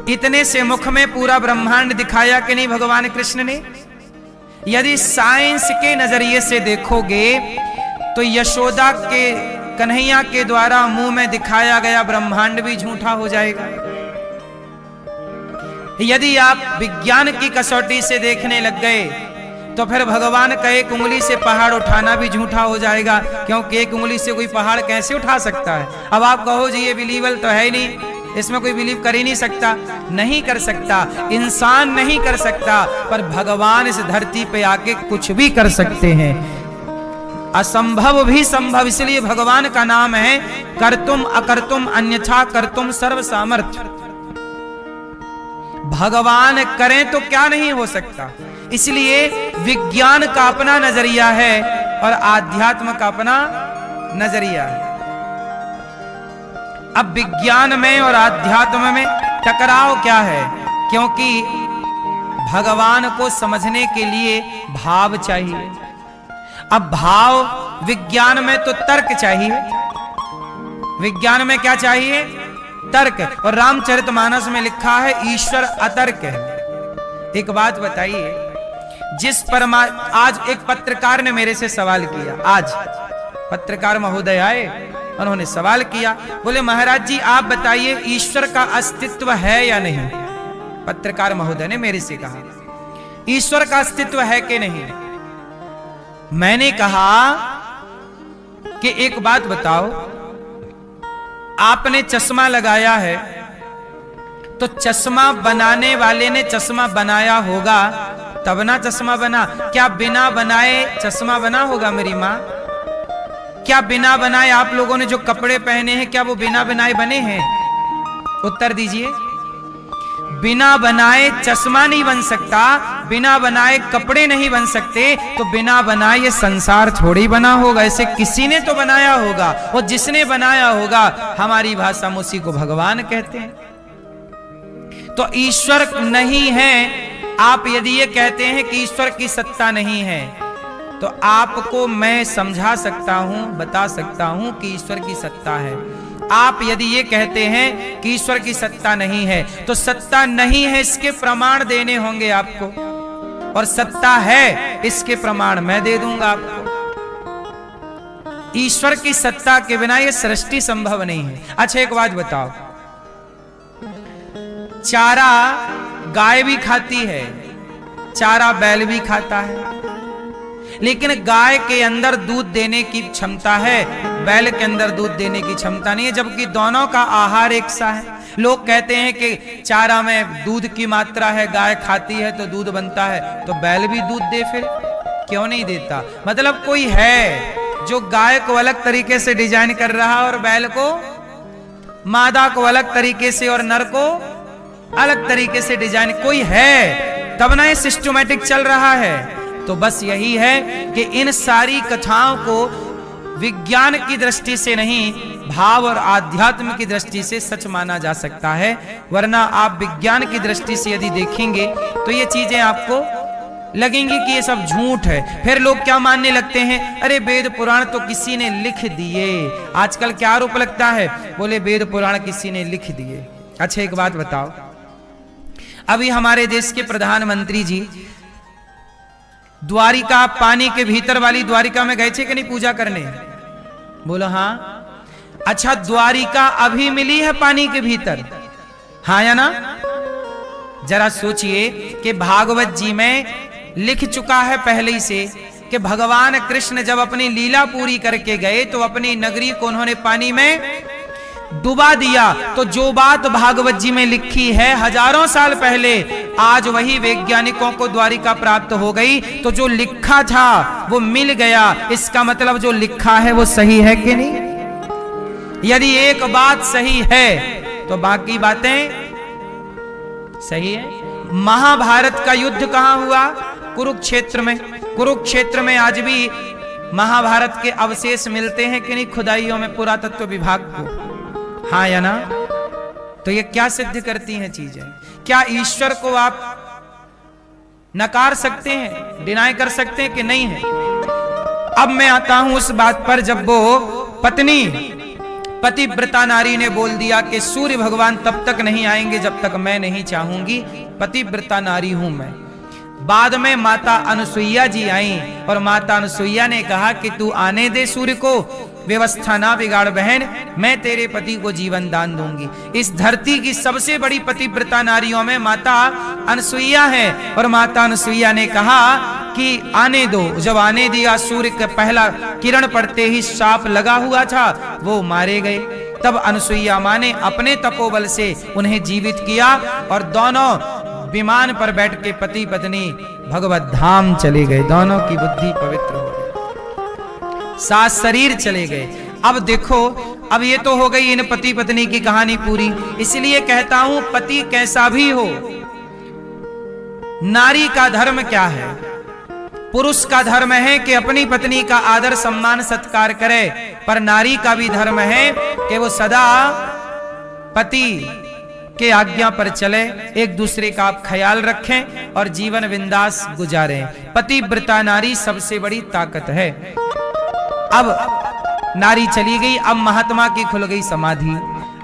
इतने से मुख में पूरा ब्रह्मांड दिखाया कि नहीं भगवान कृष्ण ने। यदि साइंस के नजरिए से देखोगे तो यशोदा के कन्हैया के द्वारा मुंह में दिखाया गया ब्रह्मांड भी झूठा हो जाएगा। यदि आप विज्ञान की कसौटी से देखने लग गए तो फिर भगवान का एक उंगली से पहाड़ उठाना भी झूठा हो जाएगा, क्योंकि एक उंगली से कोई पहाड़ कैसे उठा सकता है। अब आप कहो जी ये बिलीवल तो है ही नहीं, इसमें कोई बिलीव कर ही नहीं सकता। नहीं कर सकता, इंसान नहीं कर सकता, पर भगवान इस धरती पे आके कुछ भी कर सकते हैं। असंभव भी संभव, इसलिए भगवान का नाम है कर्तुम अकर्तुम अन्यथा कर्तुम सर्व सामर्थ्य। भगवान करें तो क्या नहीं हो सकता। इसलिए विज्ञान का अपना नजरिया है और आध्यात्म का अपना नजरिया है। अब विज्ञान में और आध्यात्म में टकराव क्या है? क्योंकि भगवान को समझने के लिए भाव चाहिए। अब भाव विज्ञान में तो तर्क चाहिए। विज्ञान में क्या चाहिए? तर्क। और रामचरितमानस में लिखा है ईश्वर अतर्क है। एक बात बताइए, जिस आज एक पत्रकार ने मेरे से सवाल किया, आज पत्रकार महोदय आए, उन्होंने सवाल किया, बोले महाराज जी आप बताइए ईश्वर का अस्तित्व है या नहीं। पत्रकार महोदय ने मेरे से कहा ईश्वर का अस्तित्व है कि नहीं। मैंने कहा कि एक बात बताओ, आपने चश्मा लगाया है तो चश्मा बनाने वाले ने चश्मा बनाया होगा तब ना चश्मा बना। क्या बिना बनाए चश्मा बना होगा मेरी माँ? क्या बिना बनाए आप लोगों ने जो कपड़े पहने हैं क्या वो बिना बनाए बने हैं? उत्तर दीजिए। बिना बनाए चश्मा नहीं बन सकता, बिना बनाए कपड़े नहीं बन सकते, तो बिना बनाए ये संसार थोड़ी बना होगा। इसे किसी ने तो बनाया होगा, और जिसने बनाया होगा हमारी भाषा में उसी को भगवान कहते हैं। तो ईश्वर नहीं है। आप यदि ये कहते हैं कि ईश्वर की सत्ता नहीं है तो आपको मैं समझा सकता हूं, बता सकता हूं कि ईश्वर की सत्ता है। आप यदि ये कहते हैं कि ईश्वर की सत्ता नहीं है तो सत्ता नहीं है इसके प्रमाण देने होंगे आपको, और सत्ता है इसके प्रमाण मैं दे दूंगा आपको। ईश्वर की सत्ता के बिना ये सृष्टि संभव नहीं है। अच्छा एक बात बताओ, चारा गाय भी खाती है, चारा बैल भी खाता है, लेकिन गाय के अंदर दूध देने की क्षमता है, बैल के अंदर दूध देने की क्षमता नहीं है, जबकि दोनों का आहार एक सा है। लोग कहते हैं कि चारा में दूध की मात्रा है, गाय खाती है तो दूध बनता है, तो बैल भी दूध दे, फिर क्यों नहीं देता? मतलब कोई है जो गाय को अलग तरीके से डिजाइन कर रहा है और बैल को, मादा को अलग तरीके से और नर को अलग तरीके से डिजाइन, कोई है तब ना ये सिस्टमैटिक चल रहा है। तो बस यही है कि इन सारी कथाओं को विज्ञान की दृष्टि से नहीं, भाव और आध्यात्म की दृष्टि से सच माना जा सकता है, वरना आप विज्ञान की दृष्टि से यदि देखेंगे तो ये चीजें आपको लगेंगी कि ये सब झूठ है। फिर लोग क्या मानने लगते हैं, अरे वेद पुराण तो किसी ने लिख दिए। आजकल क्या आरोप लगता है, बोले वेद पुराण किसी ने लिख दिए। अच्छा एक बात बताओ, अभी हमारे देश के प्रधानमंत्री जी द्वारिका, पानी के भीतर वाली द्वारिका में गए थे कि नहीं पूजा करने? बोलो हाँ। अच्छा द्वारिका अभी मिली है पानी के भीतर, हाँ या ना? जरा सोचिए कि भागवत जी में लिख चुका है पहले ही से कि भगवान कृष्ण जब अपनी लीला पूरी करके गए तो अपनी नगरी को उन्होंने पानी में डुबा दिया। तो जो बात भागवत जी में लिखी है हजारों साल पहले, आज वही वैज्ञानिकों को द्वारिका प्राप्त हो गई। तो जो लिखा था वो मिल गया, इसका मतलब जो लिखा है वो सही है कि नहीं? यदि एक बात सही है तो बाकी बातें सही है। महाभारत का युद्ध कहां हुआ? कुरुक्षेत्र में। कुरुक्षेत्र में आज भी महाभारत के अवशेष मिलते हैं कि नहीं खुदाइयों में, पुरातत्व विभाग को, हाँ या ना? तो ये क्या सिद्ध करती हैं चीजें? क्या ईश्वर को आप नकार सकते हैं, डिनाई कर सकते हैं कि नहीं है? अब मैं आता हूं उस बात पर जब वो पत्नी पतिव्रता नारी ने बोल दिया कि सूर्य भगवान तब तक नहीं आएंगे जब तक मैं नहीं चाहूंगी, पतिव्रता नारी हूं मैं। बाद में माता अनुसुईया जी आई और माता अनुसुईया ने कहा कि तू आने दे सूर्य को, व्यवस्था ना बिगाड़ बहन, मैं तेरे पति को जीवन दान दूंगी। इस धरती की सबसे बड़ी पतिव्रता नारियों में माता अनुसुईया है और माता अनुसुईया ने कहा कि आने दो। जब आने दिया, सूर्य का पहला किरण पड़ते ही शाप लगा हुआ था, वो मारे गए। तब अनुसुईया मां ने अपने तपोबल से उन्हें जीवित किया और दोनों विमान पर बैठ के पति पत्नी भगवत धाम चले गए। दोनों की बुद्धि पवित्र हो गई, साथ शरीर चले गए। अब देखो, अब ये तो हो गई इन पति पत्नी की कहानी पूरी। इसलिए कहता हूं, पति कैसा भी हो, नारी का धर्म क्या है? पुरुष का धर्म है कि अपनी पत्नी का आदर सम्मान सत्कार करे, पर नारी का भी धर्म है कि वो सदा पति के आज्ञा पर चले, एक दूसरे का आप ख्याल रखें और जीवन बिंदास गुजारें। पतिव्रता नारी सबसे बड़ी ताकत है। अब नारी चली गई, अब महात्मा की खुल गई समाधि।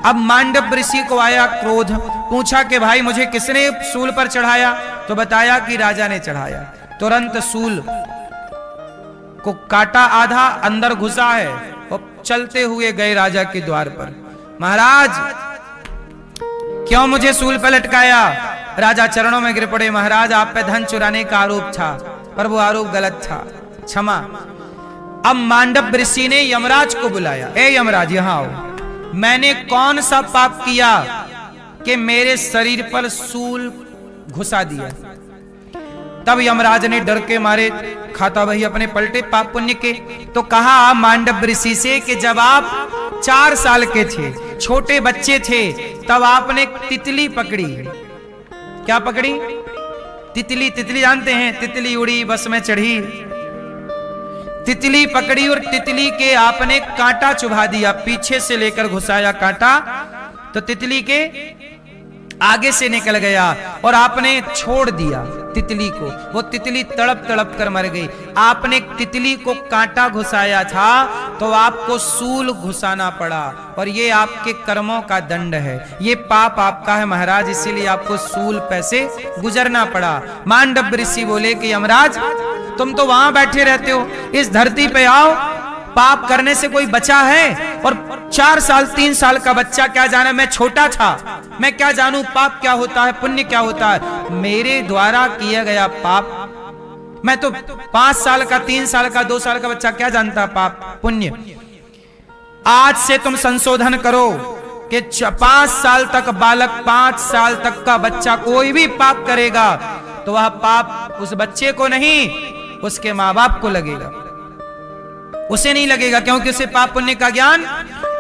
अब मांडव ऋषि को आया क्रोध, पूछा कि भाई मुझे किसने सूल पर चढ़ाया? तो बताया कि राजा ने चढ़ाया। तुरंत सूल को काटा, आधा अंदर घुसा है और चलते हुए गए राजा के द्वार पर। महाराज क्यों मुझे सूल पर लटकाया? राजा चरणों में गिर पड़े। महाराज आप पे धन चुराने का आरोप था, पर वो आरोप गलत था, क्षमा। अब मांडव ऋषि ने यमराज को बुलाया, ए यमराज यहां आओ, मैंने कौन सा पाप किया कि मेरे शरीर पर सूल घुसा दिया? तब यमराज ने डर के मारे खाता वही अपने पलटे पाप पुण्य के। तो कहा मांडव ऋषि से कि जब आप 4 साल के थे, छोटे बच्चे थे, तब आपने तितली पकड़ी। क्या पकड़ी? तितली। तितली जानते हैं, तितली उड़ी बस में चढ़ी। तितली पकड़ी और तितली के आपने कांटा चुभा दिया, पीछे से लेकर घुसाया कांटा, तो तितली के आगे से निकल गया और आपने छोड़ दिया तितली को। वो तितली तड़प तड़प कर मर गई। आपने तितली को कांटा घुसाया था तो आपको सूल घुसाना पड़ा, और ये आपके कर्मों का दंड है, ये पाप आपका है महाराज, इसीलिए आपको सूल पे से गुजरना पड़ा। मांडव ऋषि बोले कि यमराज तुम तो वहां बैठे रहते हो, इस धरती पे आओ, पाप करने से कोई बचा है? और 4 साल 3 साल का बच्चा क्या जाने, मैं छोटा था, मैं क्या जानूं पाप क्या होता है, पुण्य क्या होता है? मेरे द्वारा किया गया पाप, मैं तो 5 साल का 3 साल का 2 साल का बच्चा क्या जानता पाप पुण्य? आज से तुम संशोधन करो कि 5 साल तक बालक, 5 साल तक का बच्चा कोई भी पाप करेगा तो वह पाप उस बच्चे को नहीं, उसके माँ बाप को लगेगा, उसे नहीं लगेगा, क्योंकि उसे पाप पुण्य का ज्ञान।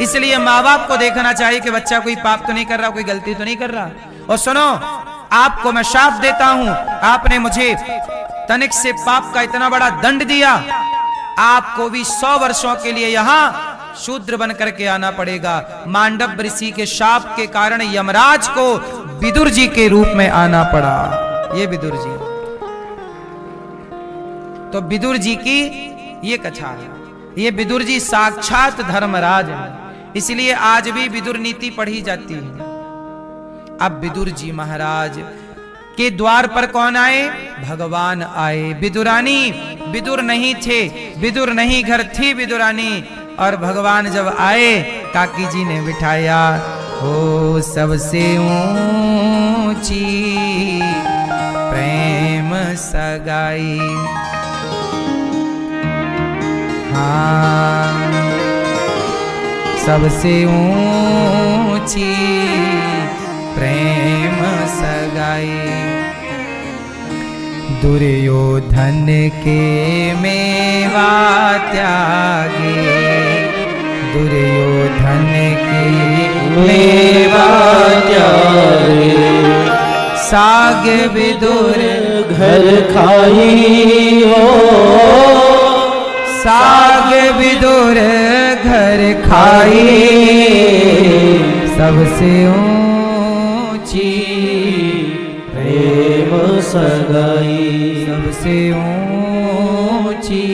इसलिए माँ बाप को देखना चाहिए कि बच्चा कोई पाप तो नहीं कर रहा, कोई गलती तो नहीं कर रहा। और सुनो, आपको मैं शाप देता हूं, आपने मुझे तनिक से पाप का इतना बड़ा दंड दिया, आपको भी 100 वर्षों के लिए यहां शूद्र बन करके आना पड़ेगा। मांडव ऋषि के शाप के कारण यमराज को विदुर जी के रूप में आना पड़ा। ये विदुर जी, तो विदुर जी की ये कथा है। ये विदुर जी साक्षात धर्मराज है, इसलिए आज भी विदुर नीति पढ़ी जाती है। अब विदुर जी महाराज के द्वार पर कौन आए? भगवान आए। विदुरानी, विदुर नहीं थे, विदुर नहीं घर थी विदुरानी, और भगवान जब आए काकी जी ने बिठाया। हो सबसे ऊंची प्रेम सगाई, हाँ सबसे ऊंची प्रेम सगाई। दुर्योधन के मेवा त्यागे, दुर्योधन के मेवा त्यागे, साग विदुर घर खाई हो, साग विदुर घर खाई, सबसे ऊंची प्रेम सगाई, सबसे ऊंची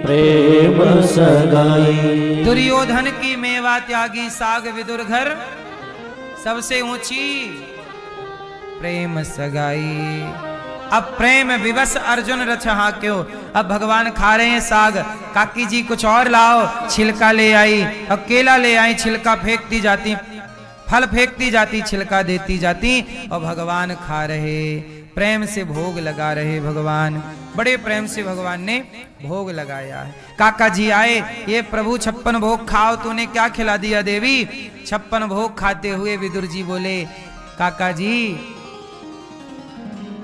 प्रेम सगाई। दुर्योधन की मेवा मेवा त्यागी साग विदुर घर, सबसे ऊंची प्रेम सगाई। अब प्रेम विवश अर्जुन रचहा क्यों। अब भगवान खा रहे हैं साग, काकी जी कुछ और लाओ, छिलका ले आई और केला ले आई, छिलका फेंकती जाती, फल फेंकती जाती, छिलका देती जाती और भगवान खा रहे, प्रेम से भोग लगा रहे। भगवान बड़े प्रेम से भगवान ने भोग लगाया है। काका जी आए, ये प्रभु 56 भोग खाओ, तूने क्या खिला दिया देवी। 56 भोग खाते हुए विदुर जी बोले काका जी,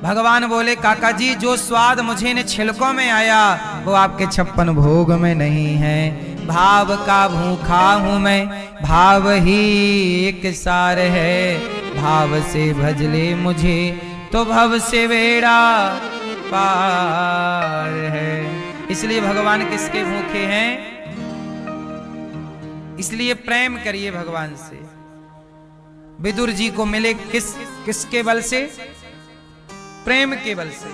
भगवान बोले काका जी जो स्वाद मुझे ने छिलकों में आया वो आपके 56 भोग में नहीं है। भाव का भूखा हूं मैं, भाव ही एक सार है, भाव से भजले मुझे तो भव से बेड़ा पार है। इसलिए भगवान किसके भूखे हैं, इसलिए प्रेम करिए भगवान से। विदुर जी को मिले किसके बल से, प्रेम के बल से।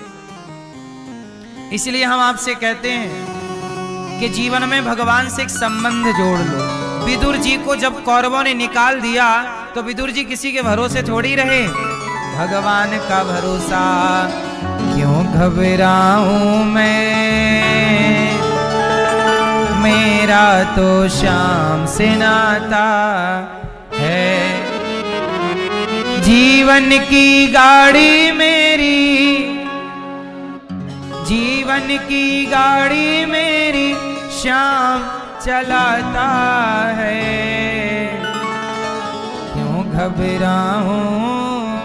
इसलिए हम आपसे कहते हैं कि जीवन में भगवान से एक संबंध जोड़ लो। विदुर जी को जब कौरवों ने निकाल दिया तो विदुर जी किसी के भरोसे थोड़ी रहे, भगवान का भरोसा। क्यों घबराऊं मैं, मेरा तो श्याम से नाता है। जीवन की गाड़ी मेरी, जीवन की गाड़ी मेरी श्याम चलाता है। क्यों घबराऊं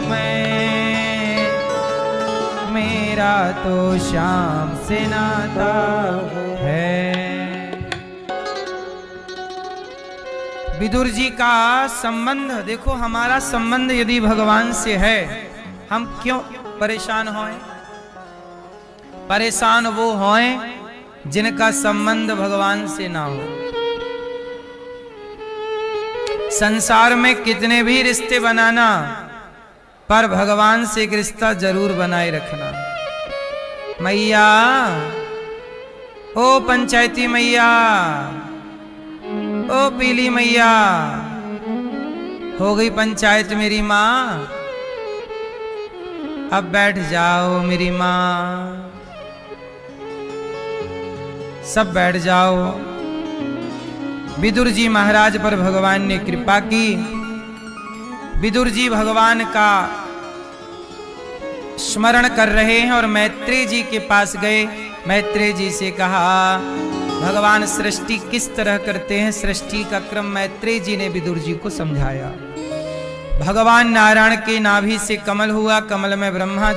मैं, मेरा तो श्याम से नाता है। विदुर जी का संबंध देखो, हमारा संबंध यदि भगवान से है, हम क्यों परेशान होएं। परेशान वो होएं जिनका संबंध भगवान से ना हो। संसार में कितने भी रिश्ते बनाना, पर भगवान से एक रिश्ता जरूर बनाए रखना। मैया, ओ पंचायती मैया, ओ पीली मैया, हो गई पंचायत मेरी माँ, अब बैठ जाओ मेरी माँ। सब बैठ जाओ। विदुर जी महाराज पर भगवान ने कृपा की। विदुर जी भगवान का स्मरण कर रहे हैं और मैत्रेय जी के पास गए। मैत्रेय जी से कहा भगवान सृष्टि किस तरह करते हैं, सृष्टि का क्रम मैत्रेय जी ने विदुर जी को समझाया। भगवान नारायण के नाभि से कमल हुआ, कमल में ब्रह्मा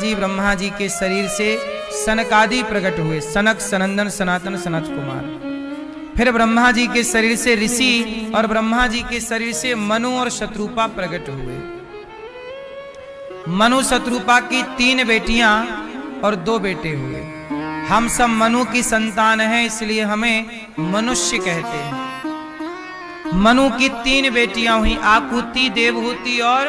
जी के शरीर से सनकादि प्रकट हुए, सनक, सनंदन, सनातन, सनत कुमार। फिर ब्रह्मा जी के शरीर से ऋषि और ब्रह्मा जी के शरीर से मनु और शत्रुपा प्रकट हुए। मनु शत्रुपा की 3 बेटियां और 2 बेटे हुए। हम सब मनु की संतान हैं, इसलिए हमें मनुष्य कहते हैं। मनु की 3 बेटियां हुई, आकुति, देवहूति और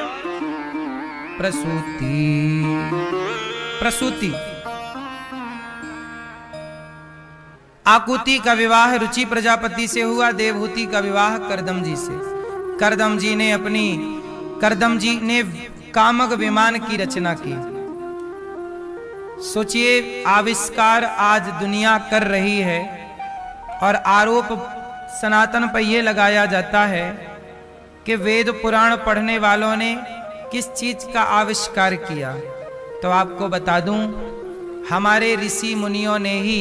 प्रसूति। आकुति का विवाह रुचि प्रजापति से हुआ, देवहूति का विवाह करदम जी से। करदम जी ने कामक विमान की रचना की। सोचिए, आविष्कार आज दुनिया कर रही है और आरोप सनातन पर यह लगाया जाता है कि वेद पुराण पढ़ने वालों ने किस चीज का आविष्कार किया। तो आपको बता दूं, हमारे ऋषि मुनियों ने ही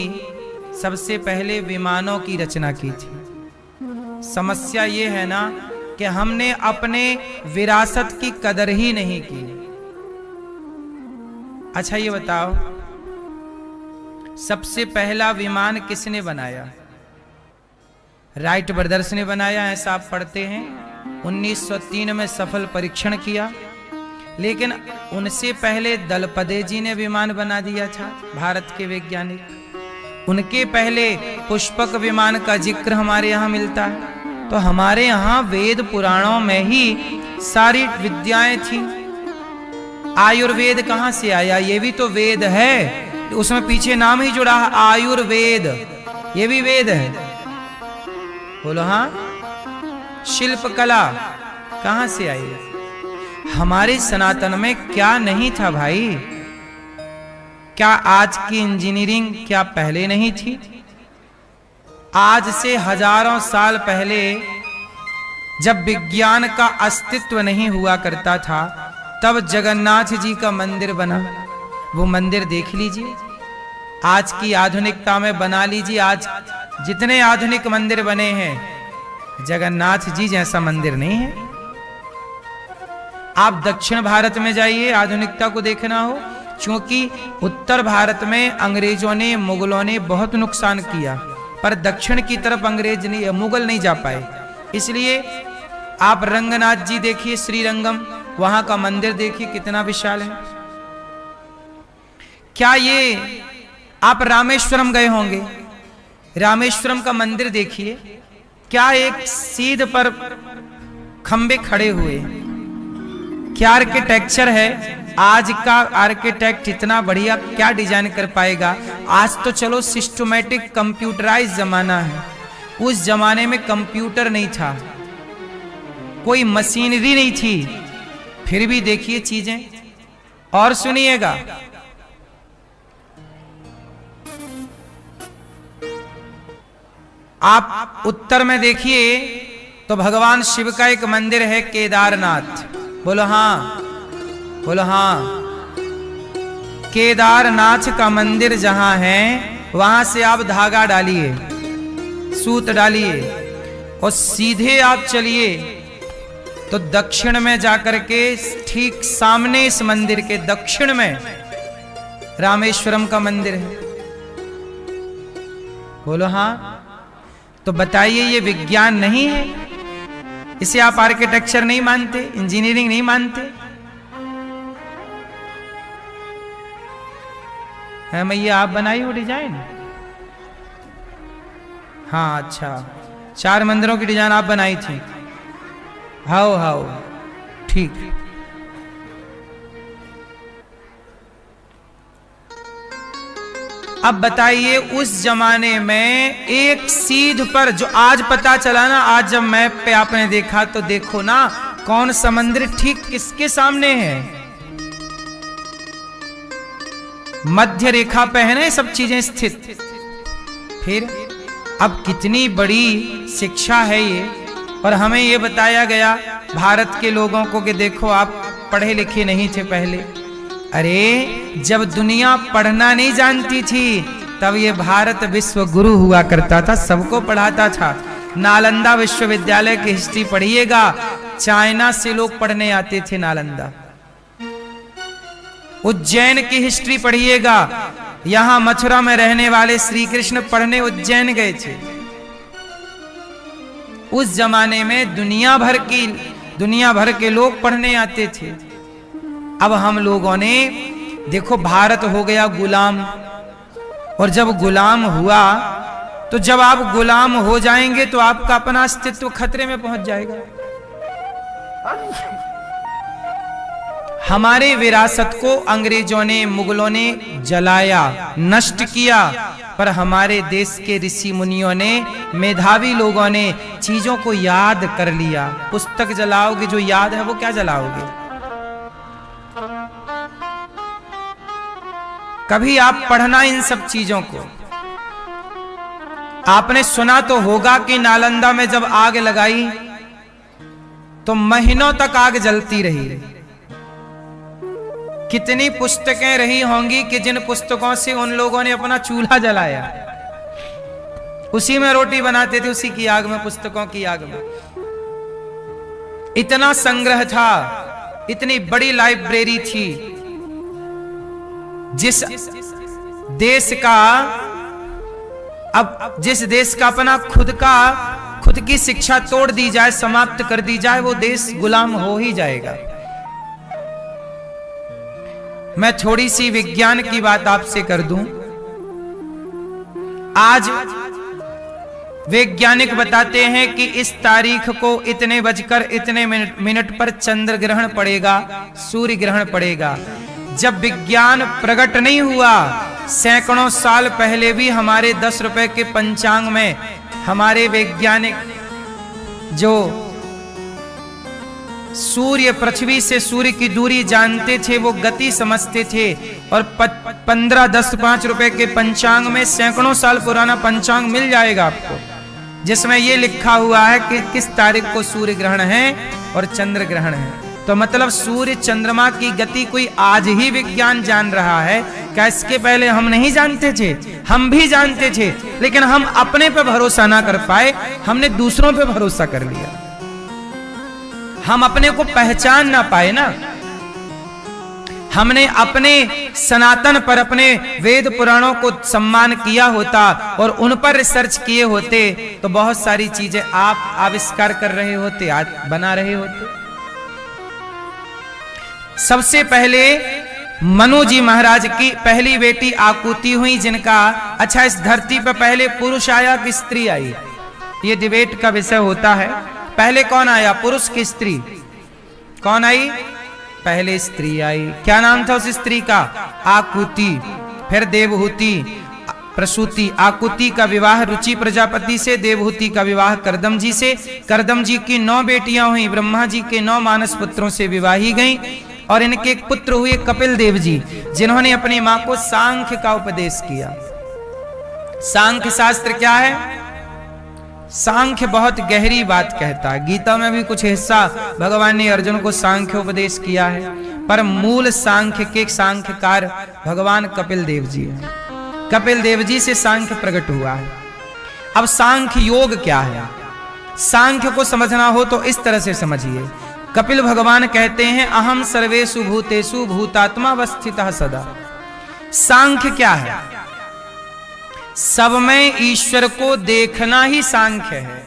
सबसे पहले विमानों की रचना की थी। समस्या ये है ना कि हमने अपने विरासत की कदर ही नहीं की। अच्छा ये बताओ, सबसे पहला विमान किसने बनाया? राइट ब्रदर्स ने बनाया, ऐसा आप पढ़ते हैं। 1903 में सफल परीक्षण किया, लेकिन उनसे पहले दलपदे जी ने विमान बना दिया था, भारत के वैज्ञानिक। उनके पहले पुष्पक विमान का जिक्र हमारे यहाँ मिलता है। तो हमारे यहाँ वेद पुराणों में ही सारी विद्याएं थी। आयुर्वेद कहाँ से आया? ये भी तो वेद है, उसमें पीछे नाम ही जुड़ा है आयुर्वेद, ये भी वेद है। बोलो हाँ, शिल्प कला कहां से आई? हमारे सनातन में क्या नहीं था भाई? क्या आज की इंजीनियरिंग क्या पहले नहीं थी? आज से हजारों साल पहले जब विज्ञान का अस्तित्व नहीं हुआ करता था, तब जगन्नाथ जी का मंदिर बना। वो मंदिर देख लीजिए, आज की आधुनिकता में बना लीजिए। आज जितने आधुनिक मंदिर बने हैं, जगन्नाथ जी जैसा मंदिर नहीं है। आप दक्षिण भारत में जाइए, आधुनिकता को देखना हो, क्योंकि उत्तर भारत में अंग्रेजों ने, मुगलों ने बहुत नुकसान किया, पर दक्षिण की तरफ अंग्रेज नहीं, मुगल नहीं जा पाए। इसलिए आप रंगनाथ जी देखिए, श्रीरंगम, वहां का मंदिर देखिए कितना विशाल है। क्या ये आप रामेश्वरम गए होंगे, रामेश्वरम का मंदिर देखिए, क्या एक सीध पर खंबे खड़े हुए, क्या आर्किटेक्चर है। आज का आर्किटेक्ट इतना बढ़िया क्या डिजाइन कर पाएगा? आज तो चलो सिस्टमैटिक कंप्यूटराइज जमाना है, उस जमाने में कंप्यूटर नहीं था, कोई मशीनरी नहीं थी, फिर भी देखिए चीजें। और सुनिएगा, आप उत्तर में देखिए तो भगवान शिव का एक मंदिर है, केदारनाथ। बोलो हाँ, बोलो हाँ। केदारनाथ का मंदिर जहां है, वहां से आप धागा डालिए, सूत डालिए और सीधे आप चलिए तो दक्षिण में जाकर के ठीक सामने इस मंदिर के दक्षिण में रामेश्वरम का मंदिर है। बोलो हाँ। तो बताइए, ये विज्ञान नहीं है? इसे आप आर्किटेक्चर नहीं मानते, इंजीनियरिंग नहीं मानते? है मैया, आप बनाई हो डिजाइन? हाँ, अच्छा, 4 मंदिरों की डिजाइन आप बनाई थी। हाओ हाओ, ठीक। अब बताइए, उस जमाने में एक सीध पर, जो आज पता चला ना, आज जब मैप पे आपने देखा तो देखो ना, कौन सा मंदिर ठीक किसके सामने है? मध्य रेखा पे है ना ये सब चीजें स्थित। फिर अब कितनी बड़ी शिक्षा है ये। और हमें ये बताया गया भारत के लोगों को कि देखो, आप पढ़े लिखे नहीं थे पहले। अरे जब दुनिया पढ़ना नहीं जानती थी, तब ये भारत विश्व गुरु हुआ करता था, सबको पढ़ाता था। नालंदा विश्वविद्यालय की हिस्ट्री पढ़िएगा, चाइना से लोग पढ़ने आते थे नालंदा। उज्जैन की हिस्ट्री पढ़िएगा, यहां मथुरा में रहने वाले श्री कृष्ण पढ़ने उज्जैन गए थे। उस जमाने में दुनिया भर के लोग पढ़ने आते थे। अब हम लोगों ने देखो, भारत हो गया गुलाम, और जब गुलाम हुआ तो जब आप गुलाम हो जाएंगे तो आपका अपना अस्तित्व खतरे में पहुंच जाएगा। हमारे विरासत को अंग्रेजों ने, मुगलों ने जलाया, नष्ट किया, पर हमारे देश के ऋषि मुनियों ने, मेधावी लोगों ने चीजों को याद कर लिया। पुस्तक जलाओगे, जो याद है वो क्या जलाओगे? कभी आप पढ़ना इन सब चीजों को। आपने सुना तो होगा कि नालंदा में जब आग लगाई तो महीनों तक आग जलती रही। कितनी पुस्तकें रही होंगी कि जिन पुस्तकों से उन लोगों ने अपना चूल्हा जलाया, उसी में रोटी बनाते थे, उसी की आग में, पुस्तकों की आग में। इतना संग्रह था, इतनी बड़ी लाइब्रेरी थी। जिस देश का अपना खुद की शिक्षा तोड़ दी जाए, समाप्त कर दी जाए, वो देश गुलाम हो ही जाएगा। मैं थोड़ी सी विज्ञान की बात आपसे कर दूं। आज वैज्ञानिक बताते हैं कि इस तारीख को इतने बजकर इतने मिनट पर चंद्र ग्रहण पड़ेगा, सूर्य ग्रहण पड़ेगा। जब विज्ञान प्रकट नहीं हुआ, सैकड़ों साल पहले भी हमारे 10 रुपए के पंचांग में हमारे वैज्ञानिक जो सूर्य पृथ्वी से सूर्य की दूरी जानते थे, वो गति समझते थे। और 15, 10, 5 रुपए के पंचांग में सैकड़ों साल पुराना पंचांग मिल जाएगा आपको, जिसमें ये लिखा हुआ है कि किस तारीख को सूर्य ग्रहण है और चंद्र ग्रहण है। तो मतलब सूर्य चंद्रमा की गति कोई आज ही विज्ञान जान रहा है क्या? इसके पहले हम नहीं जानते थे? हम भी जानते थे, लेकिन हम अपने पे भरोसा ना कर पाए, हमने दूसरों पे भरोसा कर लिया। हम अपने को पहचान ना पाए ना, हमने अपने सनातन पर, अपने वेद पुराणों को सम्मान किया होता और उन पर रिसर्च किए होते तो बहुत सारी चीजें आप आविष्कार कर रहे होते, आज बना रहे होते। सबसे पहले मनु जी महाराज की पहली बेटी आकुति हुई, जिनका अच्छा इस धरती पर पहले पुरुष आया कि स्त्री आई, ये डिबेट का विषय होता है। पहले कौन आया, पुरुष की स्त्री? कौन आई? पहले स्त्री आई। क्या नाम था उस स्त्री का? आकुति। फिर देवहूति, प्रसूति। आकुति का विवाह रुचि प्रजापति से, देवहूति का विवाह करदम जी से। करदम जी की 9 बेटियां हुई, ब्रह्मा जी के 9 मानस पुत्रों से विवाही गईं। और इनके एक पुत्र हुए कपिल देव जी, जिन्होंने अपनी मां को सांख्य का उपदेश किया। सांख्य शास्त्र क्या है? सांख्य बहुत गहरी बात कहता है। गीता में भी कुछ हिस्सा भगवान ने अर्जुन को सांख्य उपदेश किया है, पर मूल सांख्य के सांख्यकार भगवान कपिल देव जी हैं। कपिल देव जी से सांख्य प्रकट हुआ है। अब सांख्य योग क्या है? सांख्य को समझना हो तो इस तरह से समझिए। कपिल भगवान कहते हैं अहम सर्वेषु भूतेषु भूतात्मा अवस्थितः सदा। सांख्य क्या है? सब में ईश्वर को देखना ही सांख्य है,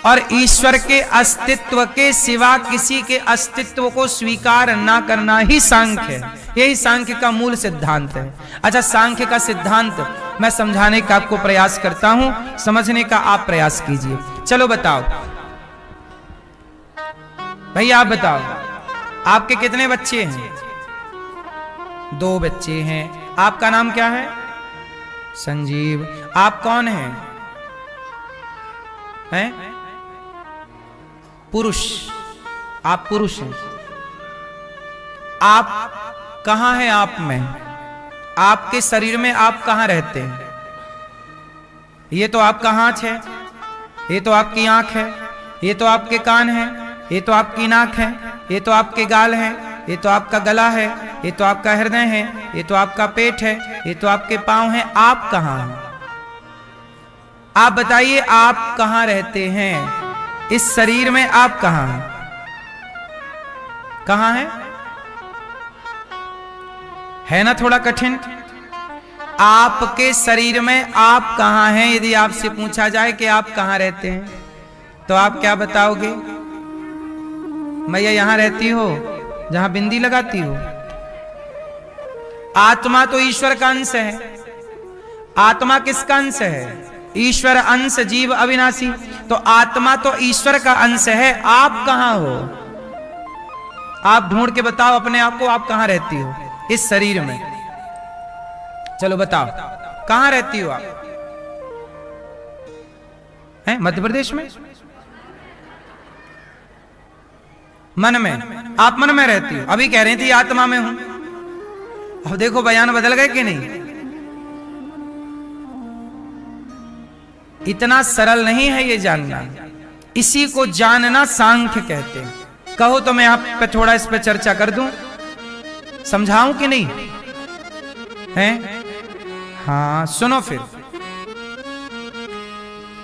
और ईश्वर के अस्तित्व के सिवा किसी के अस्तित्व को स्वीकार ना करना ही सांख्य है। यही सांख्य का मूल सिद्धांत है। अच्छा, सांख्य का सिद्धांत मैं समझाने का आपको प्रयास करता हूं, समझने का आप प्रयास कीजिए। चलो बताओ भैया, आप बताओ आपके कितने बच्चे हैं? 2 बच्चे हैं। आपका नाम क्या है? संजीव। आप कौन हैं? हैं? पुरुष। आप पुरुष हैं। आप कहां हैं? आप में, आपके शरीर में आप कहां रहते हैं? ये तो आपका हाथ है, ये तो आपकी आंख है, ये तो आपके कान है, ये तो आपकी नाक है, ये तो आपके गाल है, ये तो आपका गला है, ये तो आपका हृदय है, ये तो आपका पेट है, ये तो आपके पांव हैं। आप कहां हैं? आप बताइए, आप कहां रहते हैं? इस शरीर में आप कहां हैं? कहां हैं? है ना थोड़ा कठिन? आपके शरीर में आप कहां हैं? यदि आपसे पूछा जाए कि आप कहां रहते हैं, तो आप क्या बताओगे? मैया यहां रहती हो जहां बिंदी लगाती हो। आत्मा तो ईश्वर का अंश है। आत्मा किसका अंश है? ईश्वर अंश जीव अविनाशी। तो आत्मा तो ईश्वर का अंश है। आप कहां हो? आप ढूंढ के बताओ अपने आप को, आप कहां रहती हो इस शरीर में? चलो बताओ, कहां रहती हो आप? हैं मध्य प्रदेश में? मन में? आप मन में रहती हो। अभी कह रही थी आत्मा में हूं, अब देखो बयान बदल गए कि नहीं? इतना सरल नहीं है ये जानना। इसी को जानना सांख्य कहते हैं। कहो तो मैं आप पे थोड़ा इस पे चर्चा कर दूं, समझाऊं कि नहीं? हैं? हाँ, सुनो फिर।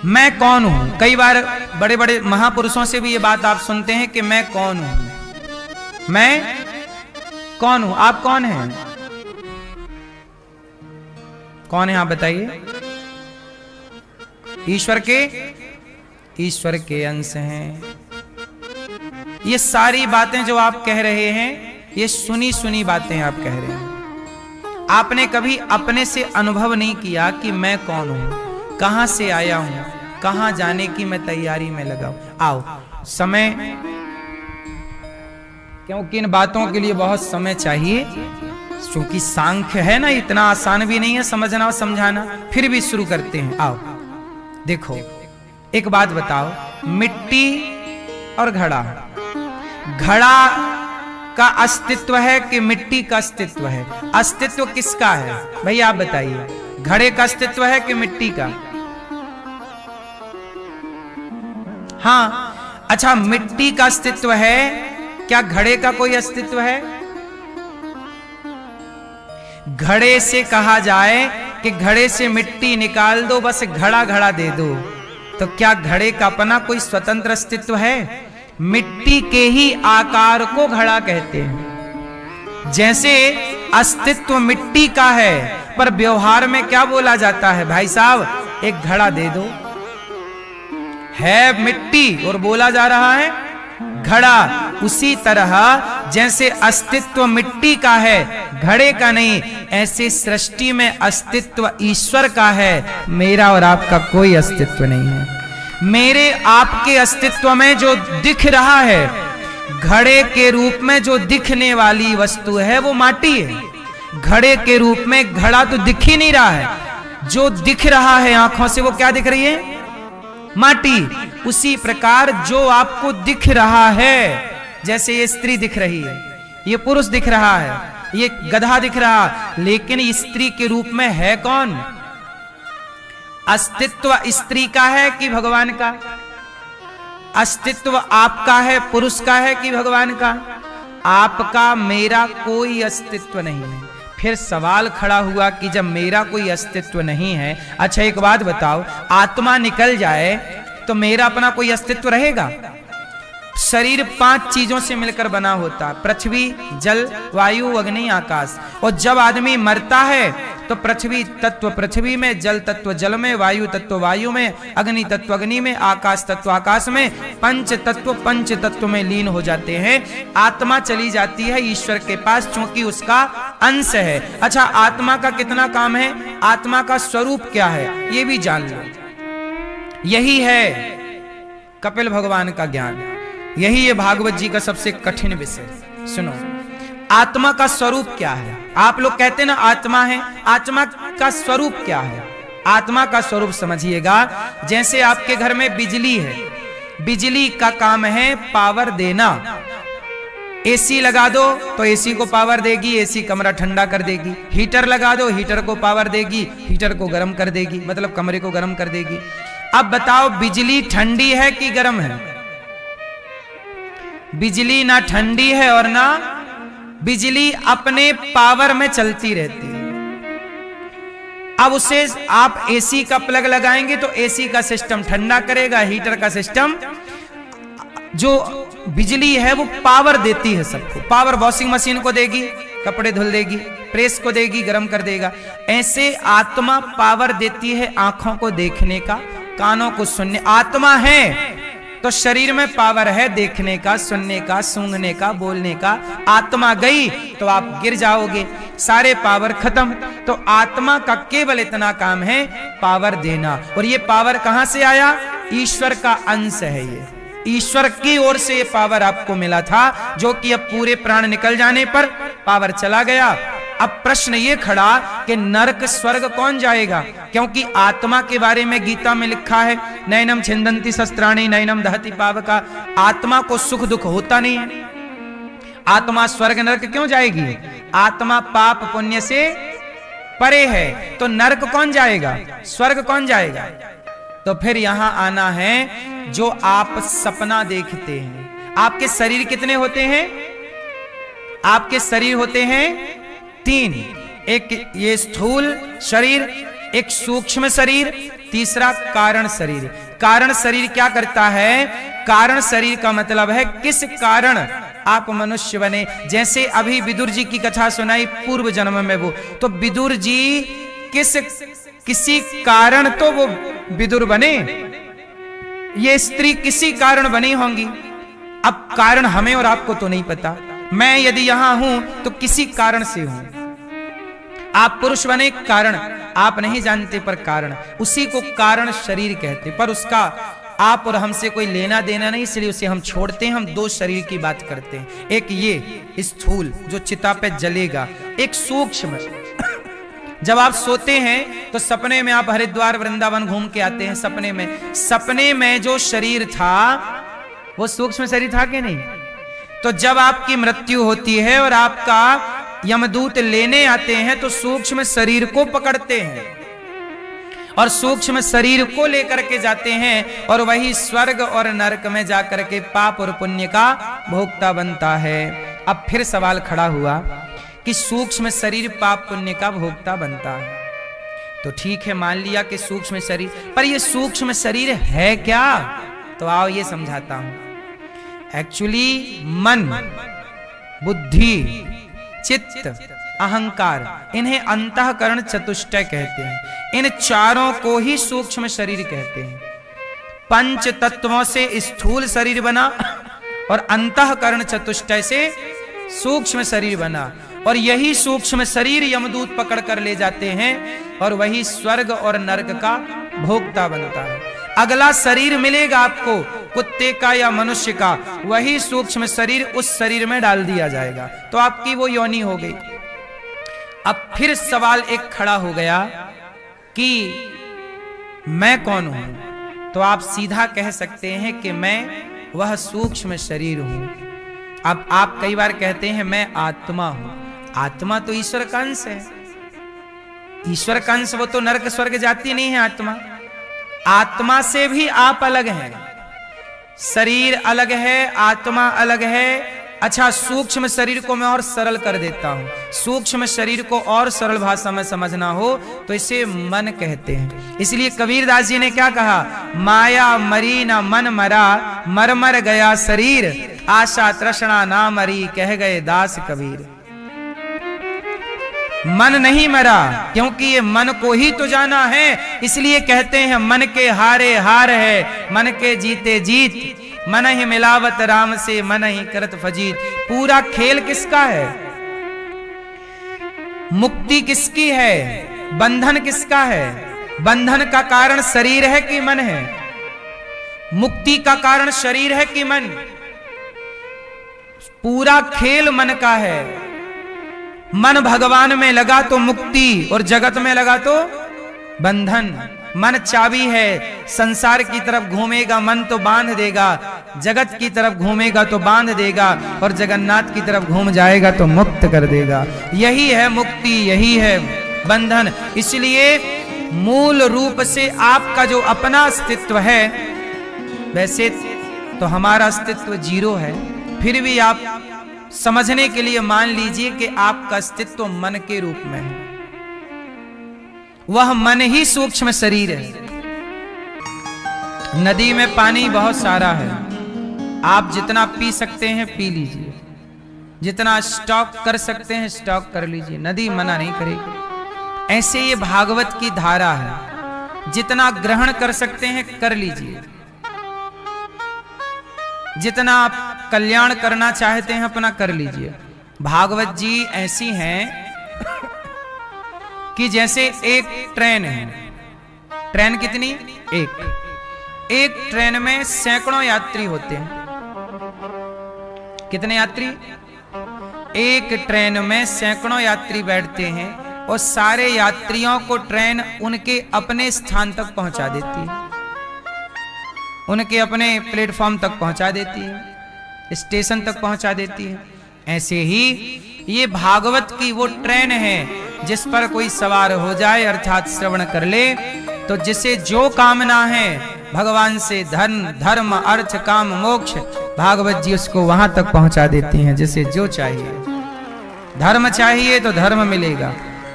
मैं कौन हूं? कई बार बड़े बड़े महापुरुषों से भी ये बात आप सुनते हैं कि मैं कौन हूं। मैं कौन हूं? आप कौन हैं? कौन है आप बताइए? ईश्वर के अंश हैं। ये सारी बातें जो आप कह रहे हैं, ये सुनी सुनी बातें आप कह रहे हैं। आपने कभी अपने से अनुभव नहीं किया कि मैं कौन हूं, कहां से आया हूं, कहां जाने की मैं तैयारी में लगा हूं। आओ, समय, क्योंकि इन बातों के लिए बहुत समय चाहिए, क्योंकि सांख्य है ना, इतना आसान भी नहीं है समझना और समझाना। फिर भी शुरू करते हैं। आओ देखो, एक बात बताओ, मिट्टी और घड़ा, घड़ा का अस्तित्व है कि मिट्टी का अस्तित्व है? अस्तित्व किसका है भाई आप बताइए? घड़े का अस्तित्व है कि मिट्टी का? हाँ, अच्छा मिट्टी का अस्तित्व है, क्या घड़े का कोई अस्तित्व है? घड़े से कहा जाए कि घड़े से मिट्टी निकाल दो, बस घड़ा घड़ा दे दो, तो क्या घड़े का अपना कोई स्वतंत्र अस्तित्व है? मिट्टी के ही आकार को घड़ा कहते हैं। जैसे अस्तित्व मिट्टी का है, पर व्यवहार में क्या बोला जाता है? भाई साहब एक घड़ा दे दो, है मिट्टी और बोला जा रहा है घड़ा। उसी तरह जैसे अस्तित्व मिट्टी का है, घड़े का नहीं, ऐसे सृष्टि में अस्तित्व ईश्वर का है, मेरा और आपका कोई अस्तित्व नहीं है। मेरे आपके अस्तित्व में जो दिख रहा है, घड़े के रूप में जो दिखने वाली वस्तु है वो माटी है। घड़े के रूप में घड़ा तो दिख ही नहीं रहा है, जो दिख रहा है आंखों से वो क्या दिख रही है? माटी। उसी प्रकार जो आपको दिख रहा है, जैसे ये स्त्री दिख रही है, ये पुरुष दिख रहा है, ये गधा दिख रहा, लेकिन स्त्री के रूप में है कौन? अस्तित्व स्त्री का है कि भगवान का? अस्तित्व आपका है, पुरुष का है कि भगवान का? आपका मेरा कोई अस्तित्व नहीं है। फिर सवाल खड़ा हुआ कि जब मेरा कोई अस्तित्व नहीं है, अच्छा एक बात बताओ, आत्मा निकल जाए तो मेरा अपना कोई अस्तित्व रहेगा? शरीर 5 चीजों से मिलकर बना होता, पृथ्वी, जल, वायु, अग्नि, आकाश। और जब आदमी मरता है तो पृथ्वी तत्व पृथ्वी में, जल तत्व जल में, वायु तत्व वायु में, अग्नि तत्व अग्नि में, आकाश तत्व आकाश में, पंच तत्व में लीन हो जाते हैं। आत्मा चली जाती है ईश्वर के पास, क्योंकि उसका अंश है। अच्छा आत्मा का कितना काम है? आत्मा का स्वरूप क्या है ये भी जान लो। यही है कपिल भगवान का ज्ञान, यही है भागवत जी का सबसे कठिन विषय। सुनो, आत्मा का स्वरूप क्या है? आप लोग कहते हैं ना आत्मा है, आत्मा का स्वरूप क्या है? आत्मा का स्वरूप समझिएगा, जैसे आपके घर में बिजली है, बिजली का काम है पावर देना। एसी लगा दो तो एसी को पावर देगी, एसी कमरा ठंडा कर देगी। हीटर लगा दो, हीटर को पावर देगी, हीटर को गर्म कर देगी, मतलब कमरे को गर्म कर देगी। अब बताओ बिजली ठंडी है कि गर्म है? बिजली ना ठंडी है और ना, बिजली अपने पावर में चलती रहती है। अब उसे आप एसी का प्लग लगाएंगे तो एसी का सिस्टम ठंडा करेगा, हीटर का सिस्टम, जो बिजली है वो पावर देती है सबको। पावर वॉशिंग मशीन को देगी, कपड़े धुल देगी, प्रेस को देगी, गर्म कर देगा। ऐसे आत्मा पावर देती है आंखों को देखने का, कानों को सुनने। आत्मा है तो शरीर में पावर है देखने का, सुनने का, सूंघने का, बोलने का। आत्मा गई तो आप गिर जाओगे, सारे पावर खत्म। तो आत्मा का केवल इतना काम है पावर देना। और ये पावर कहां से आया? ईश्वर का अंश है, ये ईश्वर की ओर से ये पावर आपको मिला था, जो कि अब पूरे प्राण निकल जाने पर पावर चला गया। अब प्रश्न ये खड़ा कि नरक स्वर्ग कौन जाएगा? क्योंकि आत्मा के बारे में गीता में लिखा है, नैनम छिंदंती शस्त्राणि नैनम दहति पावका। आत्मा को सुख दुख होता नहीं है। आत्मा स्वर्ग नरक क्यों जाएगी? आत्मा पाप पुण्य से परे है, तो नरक कौन जाएगा? स्वर्ग कौन जाएगा? तो फिर यहां आना है, जो आप सपना देखते हैं। आपके शरीर कितने होते हैं? आपके शरीर होते हैं 3। एक ये स्थूल शरीर, एक सूक्ष्म शरीर, तीसरा कारण शरीर। कारण शरीर क्या करता है? कारण शरीर का मतलब है किस कारण आप मनुष्य बने। जैसे अभी विदुर जी की कथा सुनाई पूर्व जन्म में, वो तो विदुर जी किसी कारण तो वो विदुर बने, ये स्त्री किसी कारण बनी होंगी। अब कारण हमें और आपको तो नहीं पता। मैं यदि यहां हूं तो किसी कारण से हूं। आप पुरुष बने, कारण आप नहीं जानते, पर कारण, उसी को कारण शरीर कहते। पर उसका आप और हमसे कोई लेना देना नहीं, इसलिए उसे हम छोड़ते हैं। हम 2 शरीर की बात करते हैं, एक ये स्थूल जो चिता पे जलेगा, एक सूक्ष्म। जब आप सोते हैं तो सपने में आप हरिद्वार वृंदावन घूम के आते हैं। सपने में जो शरीर था वो सूक्ष्म शरीर था कि नहीं? तो जब आपकी मृत्यु होती है और आपका यमदूत लेने आते हैं तो सूक्ष्म शरीर को पकड़ते हैं और सूक्ष्म शरीर को लेकर के जाते हैं और वही स्वर्ग और नरक में जाकर के पाप और पुण्य का भोक्ता बनता है। अब फिर सवाल खड़ा हुआ कि सूक्ष्म शरीर पाप पुण्य का भोक्ता बनता है, तो ठीक है मान लिया कि सूक्ष्म शरीर, पर ये सूक्ष्म शरीर है क्या? तो आओ ये समझाता हूं। एक्चुअली मन, बुद्धि, चित्त, अहंकार, इन्हें अंतःकरण चतुष्टय कहते हैं। इन चारों को ही सूक्ष्म शरीर कहते हैं। पंच तत्वों से स्थूल शरीर बना और अंतःकरण चतुष्टय से सूक्ष्म शरीर बना, और यही सूक्ष्म शरीर यमदूत पकड़ कर ले जाते हैं और वही स्वर्ग और नरक का भोक्ता बनता है। अगला शरीर मिलेगा आपको कुत्ते का या मनुष्य का, वही सूक्ष्म शरीर उस शरीर में डाल दिया जाएगा, तो आपकी वो योनि हो गई। अब फिर सवाल एक खड़ा हो गया कि मैं कौन हूं? तो आप सीधा कह सकते हैं कि मैं वह सूक्ष्म शरीर हूं। अब आप कई बार कहते हैं मैं आत्मा हूं। आत्मा तो ईश्वर का अंश है। ईश्वर का अंश, वो तो नरक स्वर्ग जाती नहीं है आत्मा। आत्मा से भी आप अलग हैं। शरीर अलग है, आत्मा अलग है। अच्छा, सूक्ष्म शरीर को मैं और सरल कर देता हूं। सूक्ष्म शरीर को और सरल भाषा में समझना हो तो इसे मन कहते हैं। इसलिए कबीरदास जी ने क्या कहा? माया मरी न मन मरा, मर मर गया शरीर, आशा तृष्णा ना मरी, कह गए दास कबीर। मन नहीं मरा, क्योंकि ये मन को ही तो जाना है। इसलिए कहते हैं मन के हारे हार है, मन के जीते जीत, मन ही मिलावत राम से, मन ही करत फजीत। पूरा खेल किसका है? मुक्ति किसकी है? बंधन किसका है? बंधन का कारण शरीर है कि मन है? मुक्ति का कारण शरीर है कि मन? पूरा खेल मन का है। मन भगवान में लगा तो मुक्ति, और जगत में लगा तो बंधन। मन चाबी है, संसार की तरफ घूमेगा मन तो बांध देगा, जगत की तरफ घूमेगा तो बांध देगा, और जगन्नाथ की तरफ घूम जाएगा तो मुक्त कर देगा। यही है मुक्ति, यही है बंधन। इसलिए मूल रूप से आपका जो अपना अस्तित्व है, वैसे तो हमारा अस्तित्व जीरो है, फिर भी आप समझने के लिए मान लीजिए कि आपका अस्तित्व मन के रूप में है। वह मन ही सूक्ष्म शरीर है। नदी में पानी बहुत सारा है, आप जितना पी सकते हैं पी लीजिए, जितना स्टॉक कर सकते हैं स्टॉक कर लीजिए, नदी मना नहीं करेगी। ऐसे ये भागवत की धारा है, जितना ग्रहण कर सकते हैं कर लीजिए, जितना आप कल्याण करना चाहते हैं अपना कर लीजिए। भागवत जी ऐसी हैं कि जैसे एक ट्रेन है। ट्रेन कितनी? एक ट्रेन में सैकड़ों यात्री होते हैं। कितने यात्री? एक ट्रेन में सैकड़ों यात्री बैठते हैं और सारे यात्रियों को ट्रेन उनके अपने स्थान तक पहुंचा देती है, उनके अपने प्लेटफॉर्म तक पहुंचा देती है, स्टेशन तक पहुंचा देती है। ऐसे ही ये भागवत की वो ट्रेन है जिस पर कोई सवार हो जाए अर्थात श्रवण कर ले, तो जिसे जो कामना है भगवान से, धन धर्म अर्थ काम मोक्ष, भागवत जी उसको वहां तक पहुंचा देती हैं जिसे जो चाहिए। धर्म चाहिए तो धर्म मिलेगा,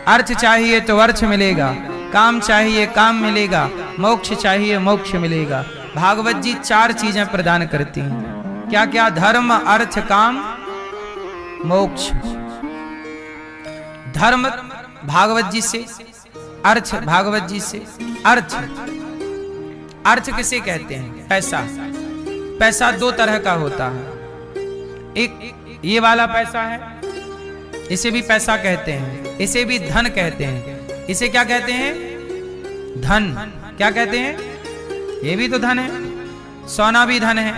अर्थ चाहिए तो अर्थ मिलेगा, काम चाहिए काम मिलेगा, मोक्ष चाहिए मोक्ष मिलेगा। भागवत जी 4 चीजें प्रदान करती हैं। क्या क्या? धर्म अर्थ काम मोक्ष। धर्म भागवत जी से, अर्थ भागवत जी से। अर्थ, अर्थ किसे कहते हैं? पैसा। पैसा 2 तरह का होता है। एक ये वाला पैसा है, इसे भी पैसा कहते हैं, इसे भी धन कहते हैं। इसे क्या कहते हैं? धन। क्या कहते हैं? ये भी तो धन है। सोना भी धन है,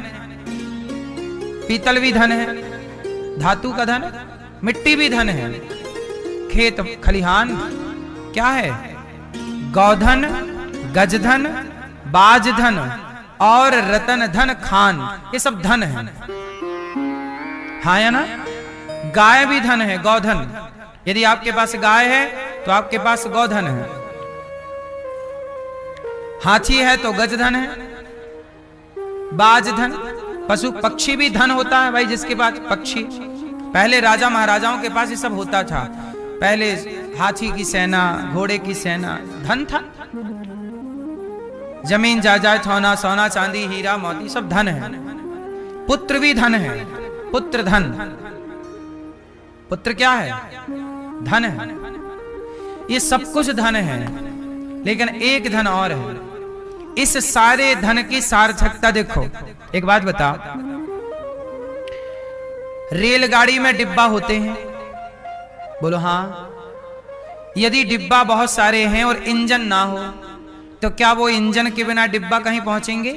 पीतल भी धन है, धातु का धन, मिट्टी भी धन है, खेत खलिहान क्या है? गौधन, गजधन, बाजधन और रतन धन खान, ये सब धन है। हाँ या ना? गाय भी धन है, गौधन। यदि आपके पास गाय है तो आपके पास गौधन है। हाथी है तो गजधन है, बाज धन। पशु पक्षी भी धन होता है भाई, जिसके पास पक्षी। पहले राजा महाराजाओं के पास ये सब होता था। पहले हाथी की सेना, घोड़े की सेना, धन था। जमीन जायदाद, सोना सोना, चांदी, हीरा मोती, सब धन है। पुत्र भी धन है, पुत्र धन। पुत्र क्या है? धन है। ये सब कुछ धन है, लेकिन एक धन और है। इस सारे धन की सार्थकता देखो। एक बात बता, रेलगाड़ी में डिब्बा होते हैं, बोलो हाँ। यदि डिब्बा बहुत सारे हैं और इंजन ना हो तो क्या वो इंजन के बिना डिब्बा कहीं पहुंचेंगे?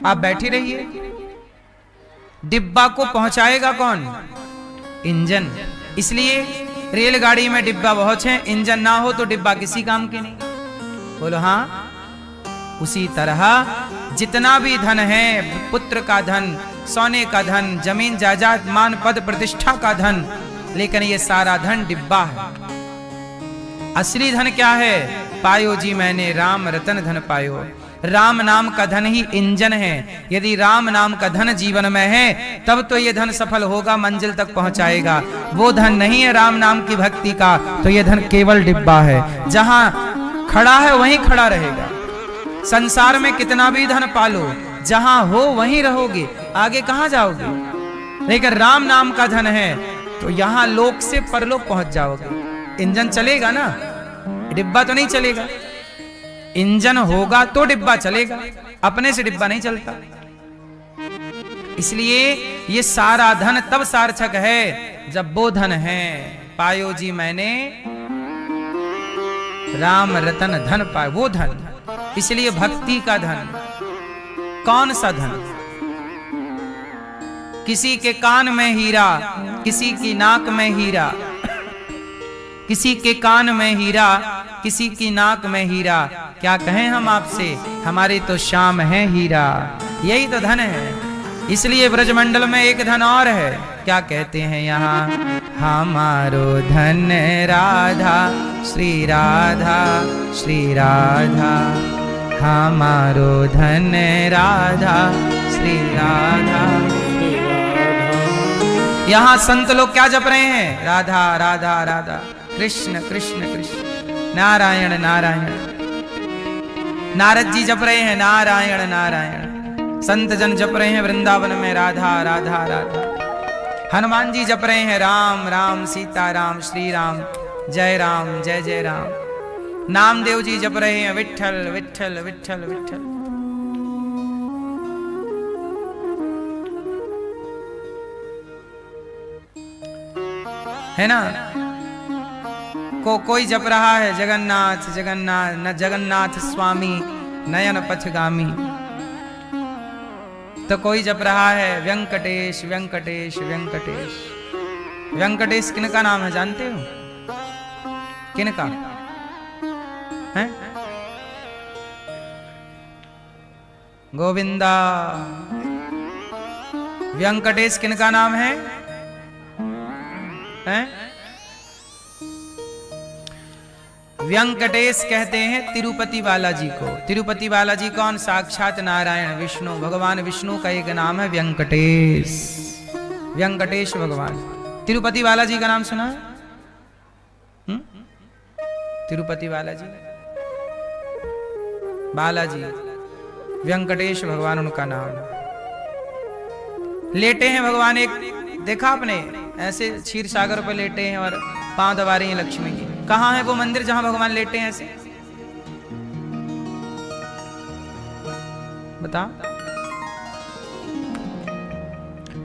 आप बैठे रहिए, डिब्बा को पहुंचाएगा कौन? इंजन। इसलिए रेलगाड़ी में डिब्बा बहुत है, इंजन ना हो तो डिब्बा किसी काम के नहीं, बोलो हाँ। उसी तरह जितना भी धन है, पुत्र का धन, सोने का धन, जमीन जायदाद, मान पद प्रतिष्ठा का धन, लेकिन ये सारा धन डिब्बा है। असली धन क्या है? पायो जी मैंने राम रतन धन पायो। राम नाम का धन ही इंजन है। यदि राम नाम का धन जीवन में है तब तो ये धन सफल होगा, मंजिल तक पहुंचाएगा। वो धन नहीं है राम नाम की भक्ति का, तो ये धन केवल डिब्बा है। जहां खड़ा है वहीं खड़ा रहेगा। संसार में कितना भी धन पालो, जहां हो वहीं रहोगे, आगे कहां जाओगे? लेकिन राम नाम का धन है तो यहां लोक से परलोक पहुंच जाओगे। इंजन चलेगा ना, डिब्बा तो नहीं चलेगा। इंजन होगा तो डिब्बा चलेगा, अपने से डिब्बा नहीं चलता। इसलिए ये सारा धन तब सार्थक है जब वो धन है, पायो जी मैंने राम रतन धन पायो, वो धन। इसलिए भक्ति का धन। कौन सा धन? किसी के कान में हीरा, किसी की नाक में हीरा, किसी के कान में हीरा, किसी की नाक में हीरा। क्या कहें हम आपसे, हमारे तो श्याम है हीरा। यही तो धन है। इसलिए ब्रजमंडल में एक धन और है। क्या कहते हैं यहाँ? हमारो धन राधा, श्री राधा, श्री राधा। हमारो धन राधा, श्री राधा। यहाँ संत लोग क्या जप रहे हैं? राधा राधा राधा, कृष्ण कृष्ण कृष्ण, नारायण नारायण। नारद जी जप रहे हैं नारायण नारायण। संत जन जप रहे हैं वृंदावन में राधा राधा राधा। हनुमान जी जप रहे हैं राम राम सीता राम, श्री राम, जय राम, जय जय राम। नामदेव जी जप रहे हैं विठ्ठल विठ्ठल विठ्ठल विठ्ठल। है ना? कोई जप रहा है जगन्नाथ जगन्नाथ, न जगन्नाथ स्वामी नयन पथगामी। तो कोई जप रहा है व्यंकटेश व्यंकटेश व्यंकटेश। व्यंकटेश किनका नाम है जानते हो? किनका है? गोविंदा। व्यंकटेश किनका नाम है? हैं? व्यंकटेश कहते हैं तिरुपति बालाजी को। तिरुपति बालाजी कौन? साक्षात नारायण विष्णु। भगवान विष्णु का एक नाम है व्यंकटेश। व्यंकटेश भगवान। तिरुपति बालाजी का नाम सुना? तिरुपति बालाजी, बालाजी, व्यंकटेश भगवान उनका नाम है। लेटे हैं भगवान, एक देखा आपने? ऐसे क्षीर सागर पर लेटे हैं और पांव दबा रही हैं लक्ष्मी जी। कहां है वो मंदिर जहां भगवान लेटे हैं ऐसे? बता।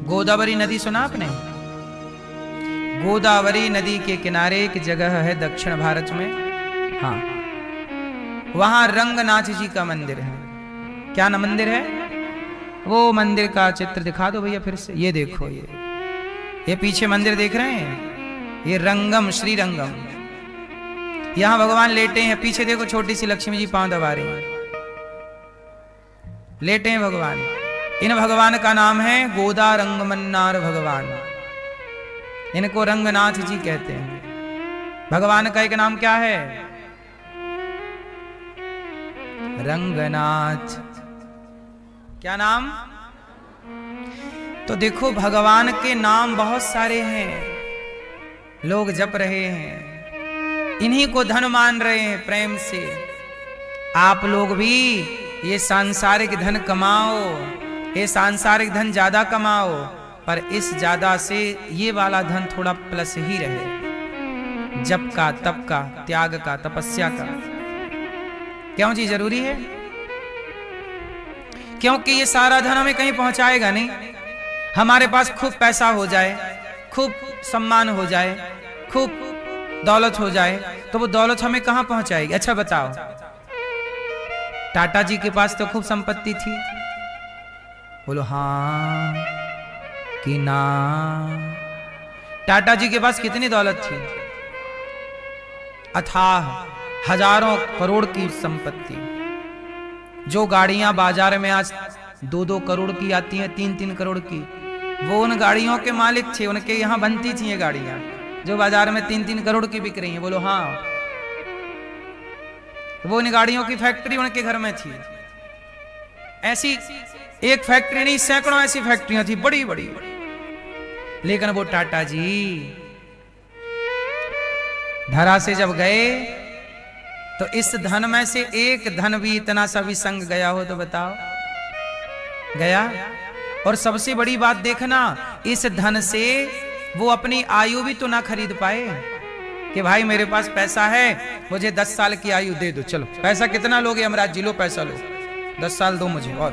गोदावरी नदी सुना आपने? गोदावरी नदी के किनारे एक जगह है दक्षिण भारत में, हाँ, वहां रंगनाथ जी का मंदिर है। क्या ना मंदिर है? वो मंदिर का चित्र दिखा दो भैया फिर से। ये देखो, ये पीछे मंदिर देख रहे हैं? ये रंगम, श्री रंगम। यहां भगवान लेटे हैं। पीछे देखो छोटी सी लक्ष्मी जी पांव दबा रही हैं। लेटे हैं भगवान। इन भगवान का नाम है गोदा रंगमन्नार भगवान। इनको रंगनाथ जी कहते हैं। भगवान का एक नाम क्या है? रंगनाथ। क्या नाम? तो देखो भगवान के नाम बहुत सारे हैं, लोग जप रहे हैं, इन्हीं को धन मान रहे हैं प्रेम से। आप लोग भी ये सांसारिक धन कमाओ, ये सांसारिक धन ज्यादा कमाओ, पर इस ज्यादा से ये वाला धन थोड़ा प्लस ही रहे। जप का, तप का, त्याग का, तपस्या का। क्यों जी जरूरी है? क्योंकि ये सारा धन हमें कहीं पहुंचाएगा नहीं। हमारे पास खूब पैसा हो जाए, खूब सम्मान हो जाए, खूब दौलत हो जाए, तो वो दौलत हमें कहां पहुंचाएगी? अच्छा बताओ, टाटा जी के पास तो खूब संपत्ति थी, बोलो हाँ कि ना? टाटा जी के पास कितनी दौलत थी? अथाह हजारों करोड़ की संपत्ति। जो गाड़ियां बाजार में आज 2-2 करोड़ की आती हैं, 3-3 करोड़ की, वो उन गाड़ियों के मालिक थे। उनके यहां बनती थी ये गाड़ियां जो बाजार में 3-3 करोड़ की बिक रही हैं, बोलो हाँ। वो इन गाड़ियों की फैक्ट्री उनके घर में थी। ऐसी एक फैक्ट्री नहीं, सैकड़ों ऐसी फैक्ट्रियां थी बड़ी बड़ी। लेकिन वो टाटा जी धरा से जब गए तो इस धन में से एक धन भी इतना सा भी संग गया हो तो बताओ? गया। और सबसे बड़ी बात देखना, इस धन से वो अपनी आयु भी तो ना खरीद पाए कि भाई मेरे पास पैसा है, मुझे 10 साल की आयु दे दो। चलो पैसा कितना लोगे यमराज जी? लो पैसा लो, 10 साल दो मुझे। और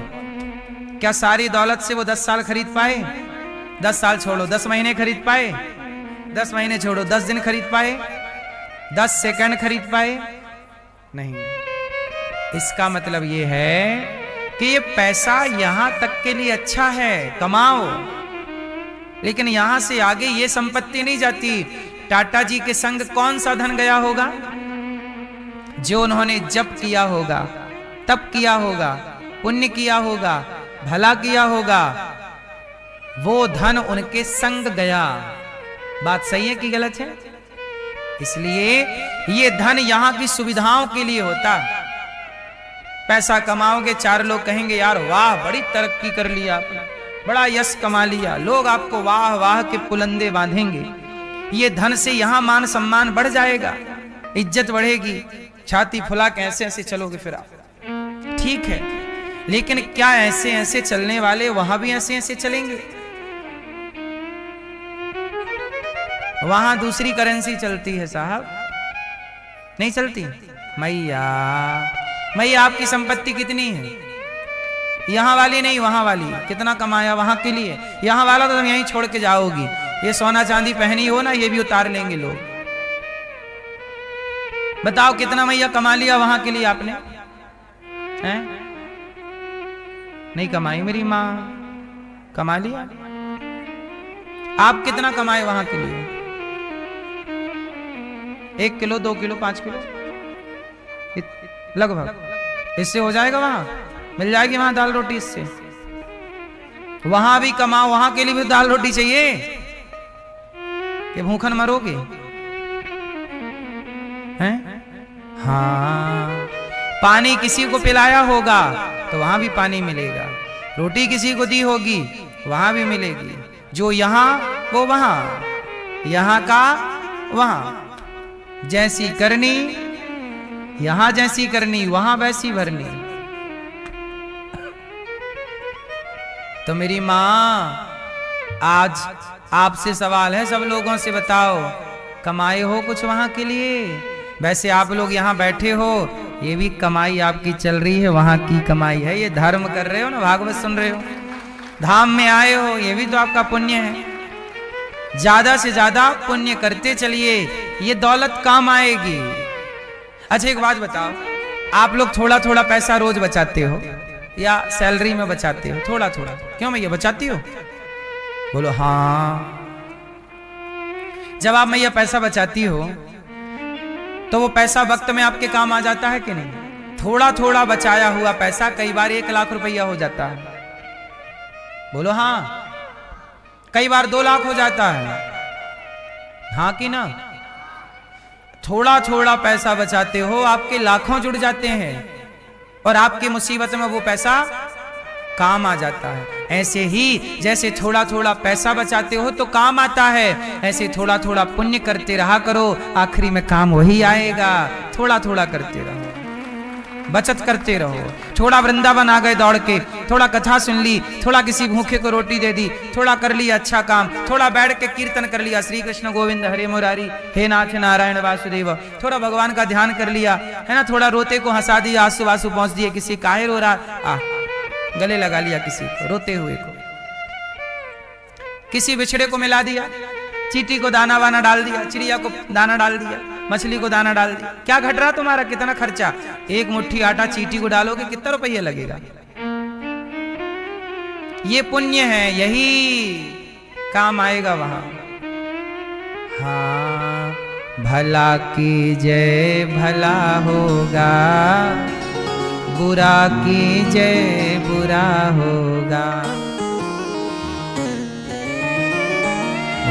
क्या सारी दौलत से वो 10 साल खरीद पाए? 10 साल छोड़ो, 10 महीने खरीद पाए? 10 महीने छोड़ो, 10 दिन खरीद पाए? 10 सेकंड खरीद पाए? नहीं। इसका मतलब ये है कि ये पैसा यहां तक के लिए अच्छा है, कमाओ, लेकिन यहां से आगे ये संपत्ति नहीं जाती। टाटा जी के संग कौन सा धन गया होगा? जो उन्होंने जप किया होगा, तप किया होगा, पुण्य किया होगा, भला किया होगा, वो धन उनके संग गया। बात सही है कि गलत है? इसलिए ये धन यहां की सुविधाओं के लिए होता। पैसा कमाओगे, 4 लोग कहेंगे यार वाह बड़ी तरक्की कर लिया आपने, बड़ा यश कमा लिया, लोग आपको वाह वाह के पुलंदे बांधेंगे। ये धन से यहां मान सम्मान बढ़ जाएगा, इज्जत बढ़ेगी, छाती फुला के ऐसे ऐसे चलोगे फिर आप। ठीक है, लेकिन क्या ऐसे ऐसे चलने वाले वहां भी ऐसे ऐसे चलेंगे? वहां दूसरी करेंसी चलती है साहब, नहीं चलती? मैया मैया आपकी संपत्ति कितनी है? यहां वाली नहीं, वहां वाली। कितना कमाया वहां के लिए? यहां वाला तो तुम यहीं छोड़ के जाओगी। ये सोना चांदी पहनी हो ना, ये भी उतार लेंगे लोग। बताओ कितना मैया कमा लिया वहां के लिए आपने? हैं? नहीं कमाई मेरी मां, कमा लिया। आप कितना कमाए वहां के लिए? 1 किलो, 2 किलो, 5 किलो लगभग। इससे हो जाएगा? वहां मिल जाएगी वहां दाल रोटी इससे। वहां भी कमाओ, वहां के लिए भी दाल रोटी चाहिए कि भूखन मरोगे? हैं? हाँ, पानी किसी को पिलाया होगा तो वहां भी पानी मिलेगा, रोटी किसी को दी होगी वहां भी मिलेगी। जो यहां वो वहां, यहां का वहां। जैसी करनी यहां, जैसी करनी वहां वैसी भरनी। तो मेरी मां, आज आपसे सवाल है, सब लोगों से बताओ, कमाए हो कुछ वहां के लिए? वैसे आप लोग यहां बैठे हो, ये भी कमाई आपकी चल रही है, वहां की कमाई है। ये धर्म कर रहे हो ना, भागवत सुन रहे हो, धाम में आए हो, ये भी तो आपका पुण्य है। ज्यादा से ज्यादा पुण्य करते चलिए, ये दौलत काम आएगी। अच्छा एक बात बताओ, आप लोग थोड़ा थोड़ा पैसा रोज बचाते हो या सैलरी में बचाते हो? थोड़ा थोड़ा। क्यों मैया बचाती हो? बोलो हाँ। जब आप मैया पैसा बचाती हो तो वो पैसा वक्त में आपके काम आ जाता है कि नहीं? थोड़ा थोड़ा बचाया हुआ पैसा कई बार 1 लाख रुपया हो जाता है। बोलो हाँ। कई बार 2 लाख हो जाता है, हाँ कि ना। थोड़ा थोड़ा पैसा बचाते हो, आपके लाखों जुड़ जाते हैं और आपकी मुसीबत में वो पैसा काम आ जाता है। ऐसे ही जैसे थोड़ा थोड़ा पैसा बचाते हो तो काम आता है, ऐसे थोड़ा थोड़ा पुण्य करते रहा करो, आखिरी में काम वही आएगा। थोड़ा थोड़ा करते रहो, बचत करते रहो। थोड़ा वृंदावन आ गए दौड़ के, थोड़ा कथा सुन ली, थोड़ा किसी भूखे को रोटी दे दी, थोड़ा कर लिया अच्छा काम, थोड़ा बैठ के कीर्तन कर लिया, श्री कृष्ण गोविंद हरे मुरारी, हे नाथ नारायण वासुदेव, थोड़ा भगवान का ध्यान कर लिया, है ना। थोड़ा रोते को हंसा दिया, आंसू आंसू पहुंच दिए, किसी काहे रो रहा, गले लगा लिया किसी को रोते हुए को, किसी बिछड़े को मिला दिया, चींटी को दाना वाना डाल दिया, चिड़िया को दाना डाल दिया, मछली को दाना डाल दिया। क्या घट रहा तुम्हारा, कितना खर्चा। एक मुट्ठी आटा चींटी को डालोगे कितना रुपया लगेगा। ये पुण्य है, यही काम आएगा वहां। हाँ, भला की जय भला होगा, बुरा की जय बुरा होगा।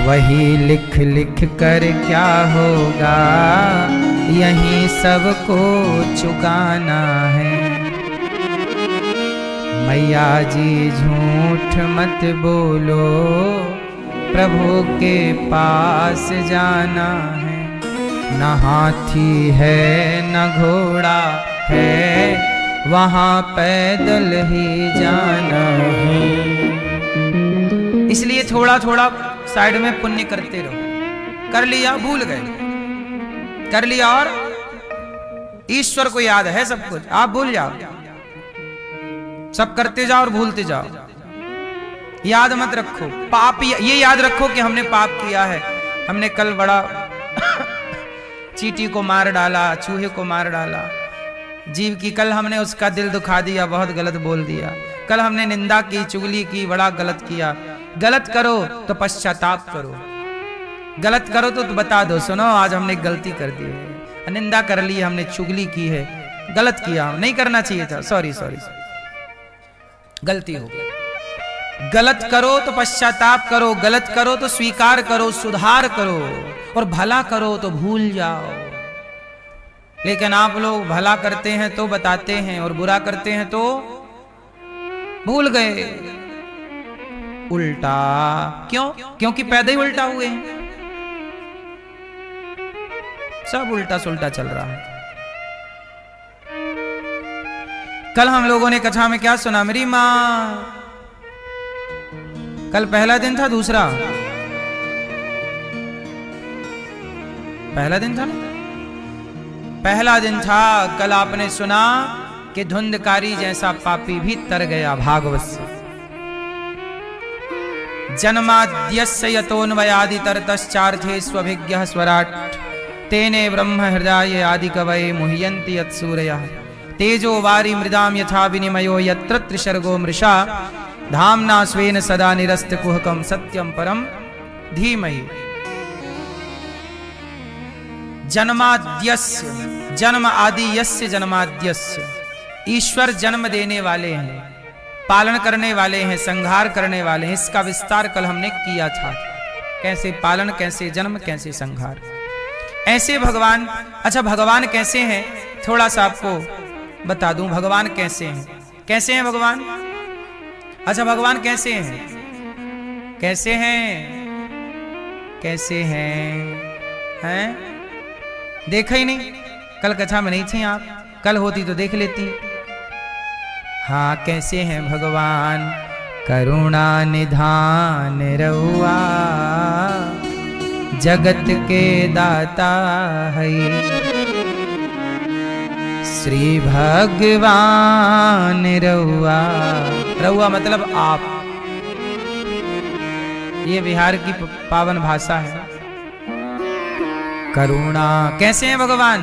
वही लिख लिख कर क्या होगा, यहीं सबको चुकाना है। मैया जी झूठ मत बोलो, प्रभु के पास जाना है। न हाथी है न घोड़ा है, वहाँ पैदल ही जाना है। इसलिए थोड़ा थोड़ा साइड में पुण्य करते रहो। कर लिया भूल गए, कर लिया और ईश्वर को याद है सब कुछ, आप भूल जाओ। सब करते जाओ और भूलते जाओ, याद मत रखो। पाप ये याद रखो कि हमने पाप किया है, हमने कल बड़ा चींटी को मार डाला, चूहे को मार डाला, जीव की कल हमने उसका दिल दुखा दिया, बहुत गलत बोल दिया, कल हमने निंदा की, चुगली की, बड़ा गलत किया। गलत करो तो पश्चाताप करो, गलत करो तो बता दो, सुनो आज हमने गलती कर दी है, निंदा कर ली, हमने चुगली की है, गलत किया, नहीं करना चाहिए था, सॉरी सॉरी गलती हो गई। गलत करो तो पश्चाताप करो, गलत करो तो स्वीकार करो, सुधार करो, और भला करो तो भूल जाओ। लेकिन आप लोग भला करते हैं तो बताते हैं और बुरा करते हैं तो भूल गए। उल्टा क्यों? क्योंकि पैदा ही उल्टा हुए हैं, सब उल्टा सुल्टा चल रहा है। कल हम लोगों ने कथा में क्या सुना, मेरी मां, कल पहला दिन था, दूसरा पहला दिन था ना, पहला दिन था। कल आपने सुना कि धुंधकारी जैसा पापी भी तर गया भागवत से। जन्माद्यस्य यतोन्वयादि तरतश्चार्थे स्वभिज्ञः स्वराट् तेने ब्रह्म हृदय आदि कवये मुह्यन्ति यत्सूरयः तेजो वारी मृदाम यथा विनिमयो यत्र त्रिशर्गो मृषा धाम्ना स्वेन सदा निरस्त कुहकम सत्यम परम धीमहि। जन्माद्यस्य, जन्म आदि यस्य जन्माद्यस्य, ईश्वर जन्म देने वाले हैं, पालन करने वाले हैं, संहार करने वाले हैं। इसका विस्तार कल हमने किया था, कैसे पालन, कैसे जन्म, कैसे संहार, ऐसे भगवान। अच्छा भगवान कैसे हैं, थोड़ा सा आपको बता दूं, भगवान कैसे हैं। कैसे हैं भगवान? अच्छा भगवान कैसे हैं, कैसे हैं, कैसे हैं, हैं? देखा ही नहीं, कल कथा में नहीं थी आप, कल होती तो देख लेती। हाँ कैसे हैं भगवान, करुणा निधान रहुआ जगत के दाता है। श्री भगवान रहुआ, रहुआ मतलब आप, ये बिहार की पावन भाषा है। करुणा, कैसे हैं भगवान,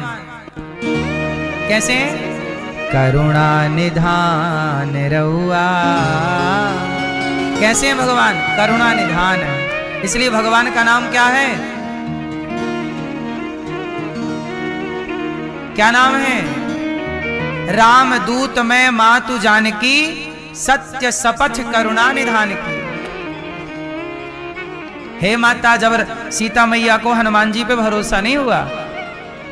कैसे हैं? करुणा निधान रहुआ, कैसे हैं भगवान? करुणा निधान है, इसलिए भगवान का नाम क्या है? क्या नाम है? राम दूत मैं मातु जानकी सत्य सपथ करुणा निधान की। हे माता, जब सीता मैया को हनुमान जी पे भरोसा नहीं हुआ,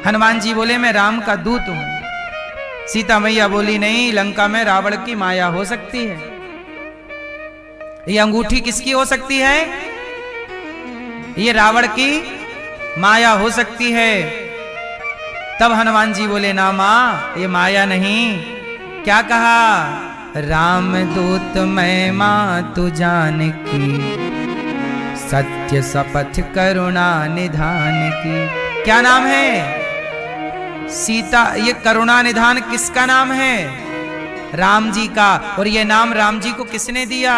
हनुमान जी बोले मैं राम का दूत हूं। सीता मैया बोली नहीं, लंका में रावण की माया हो सकती है। ये अंगूठी किसकी हो सकती है? ये रावण की माया हो सकती है। तब हनुमान जी बोले ना मां, ये माया नहीं। क्या कहा? राम दूत मैं मां तू जान की, सत्य शपथ करुणा निधान की। क्या नाम है? सीता। ये करुणा निधान किसका नाम है? राम जी का। और ये नाम राम जी को किसने दिया?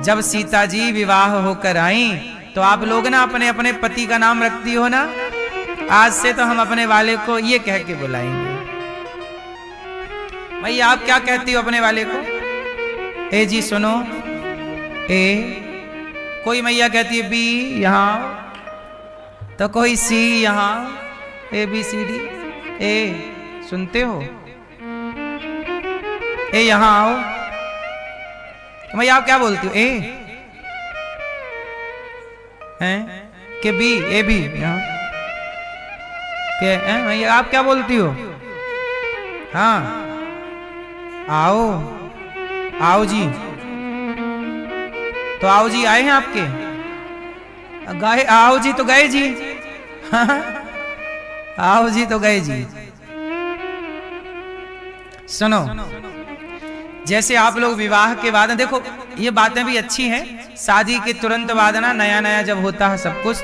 जब सीता जी विवाह होकर आई तो आप लोग ना अपने अपने पति का नाम रखती हो ना। आज से तो हम अपने वाले को ये कह के बुलाएंगे। भैया आप क्या कहती हो अपने वाले को? ए जी सुनो, ए। कोई मैया कहती है बी यहां, तो कोई सी यहां, ए बी सी डी। ए सुनते हो? ए यहां आओ। तो भैया आप क्या बोलती हो? ए हैं के बी, ए बी यहां के भैया आप क्या बोलती हो? हाँ आओ, आओ जी। तो आओ जी आए हैं आपके? गए? आओ जी तो गए जी। आओ जी तो गए जी। सुनो, जैसे आप लोग विवाह के बाद, देखो ये बातें भी अच्छी हैं। शादी के तुरंत बाद ना नया नया जब होता है सब कुछ,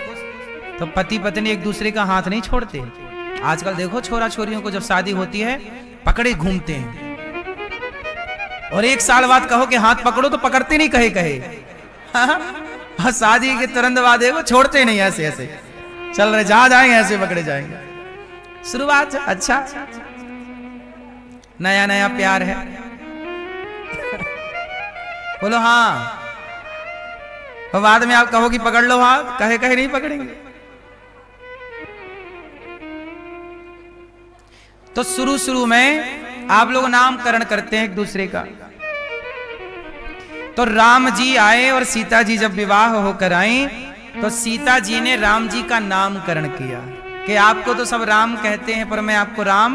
तो पति पत्नी एक दूसरे का हाथ नहीं छोड़ते। आजकल देखो छोरा छोरियों को जब शादी होती है पकड़े घूमते हैं, और एक साल बाद कहो कि हाथ पकड़ो तो पकड़ते नहीं कहे कहे। हाँ, शादी के तुरंत बाद देखो छोड़ते नहीं, ऐसे ऐसे चल रहे, जहां जाएंगे ऐसे पकड़े जाएंगे। शुरुआत अच्छा, नया नया प्यार है। बोलो हाँ, और बाद में आप कहो कि पकड़ लो हाथ, कहे कहे नहीं पकड़ेंगे। तो शुरू शुरू में आप लोग नामकरण करते हैं एक दूसरे का। तो राम जी आए और सीता जी जब विवाह होकर आई तो सीता जी ने राम जी का नामकरण किया कि आपको तो सब राम कहते हैं, पर मैं आपको राम,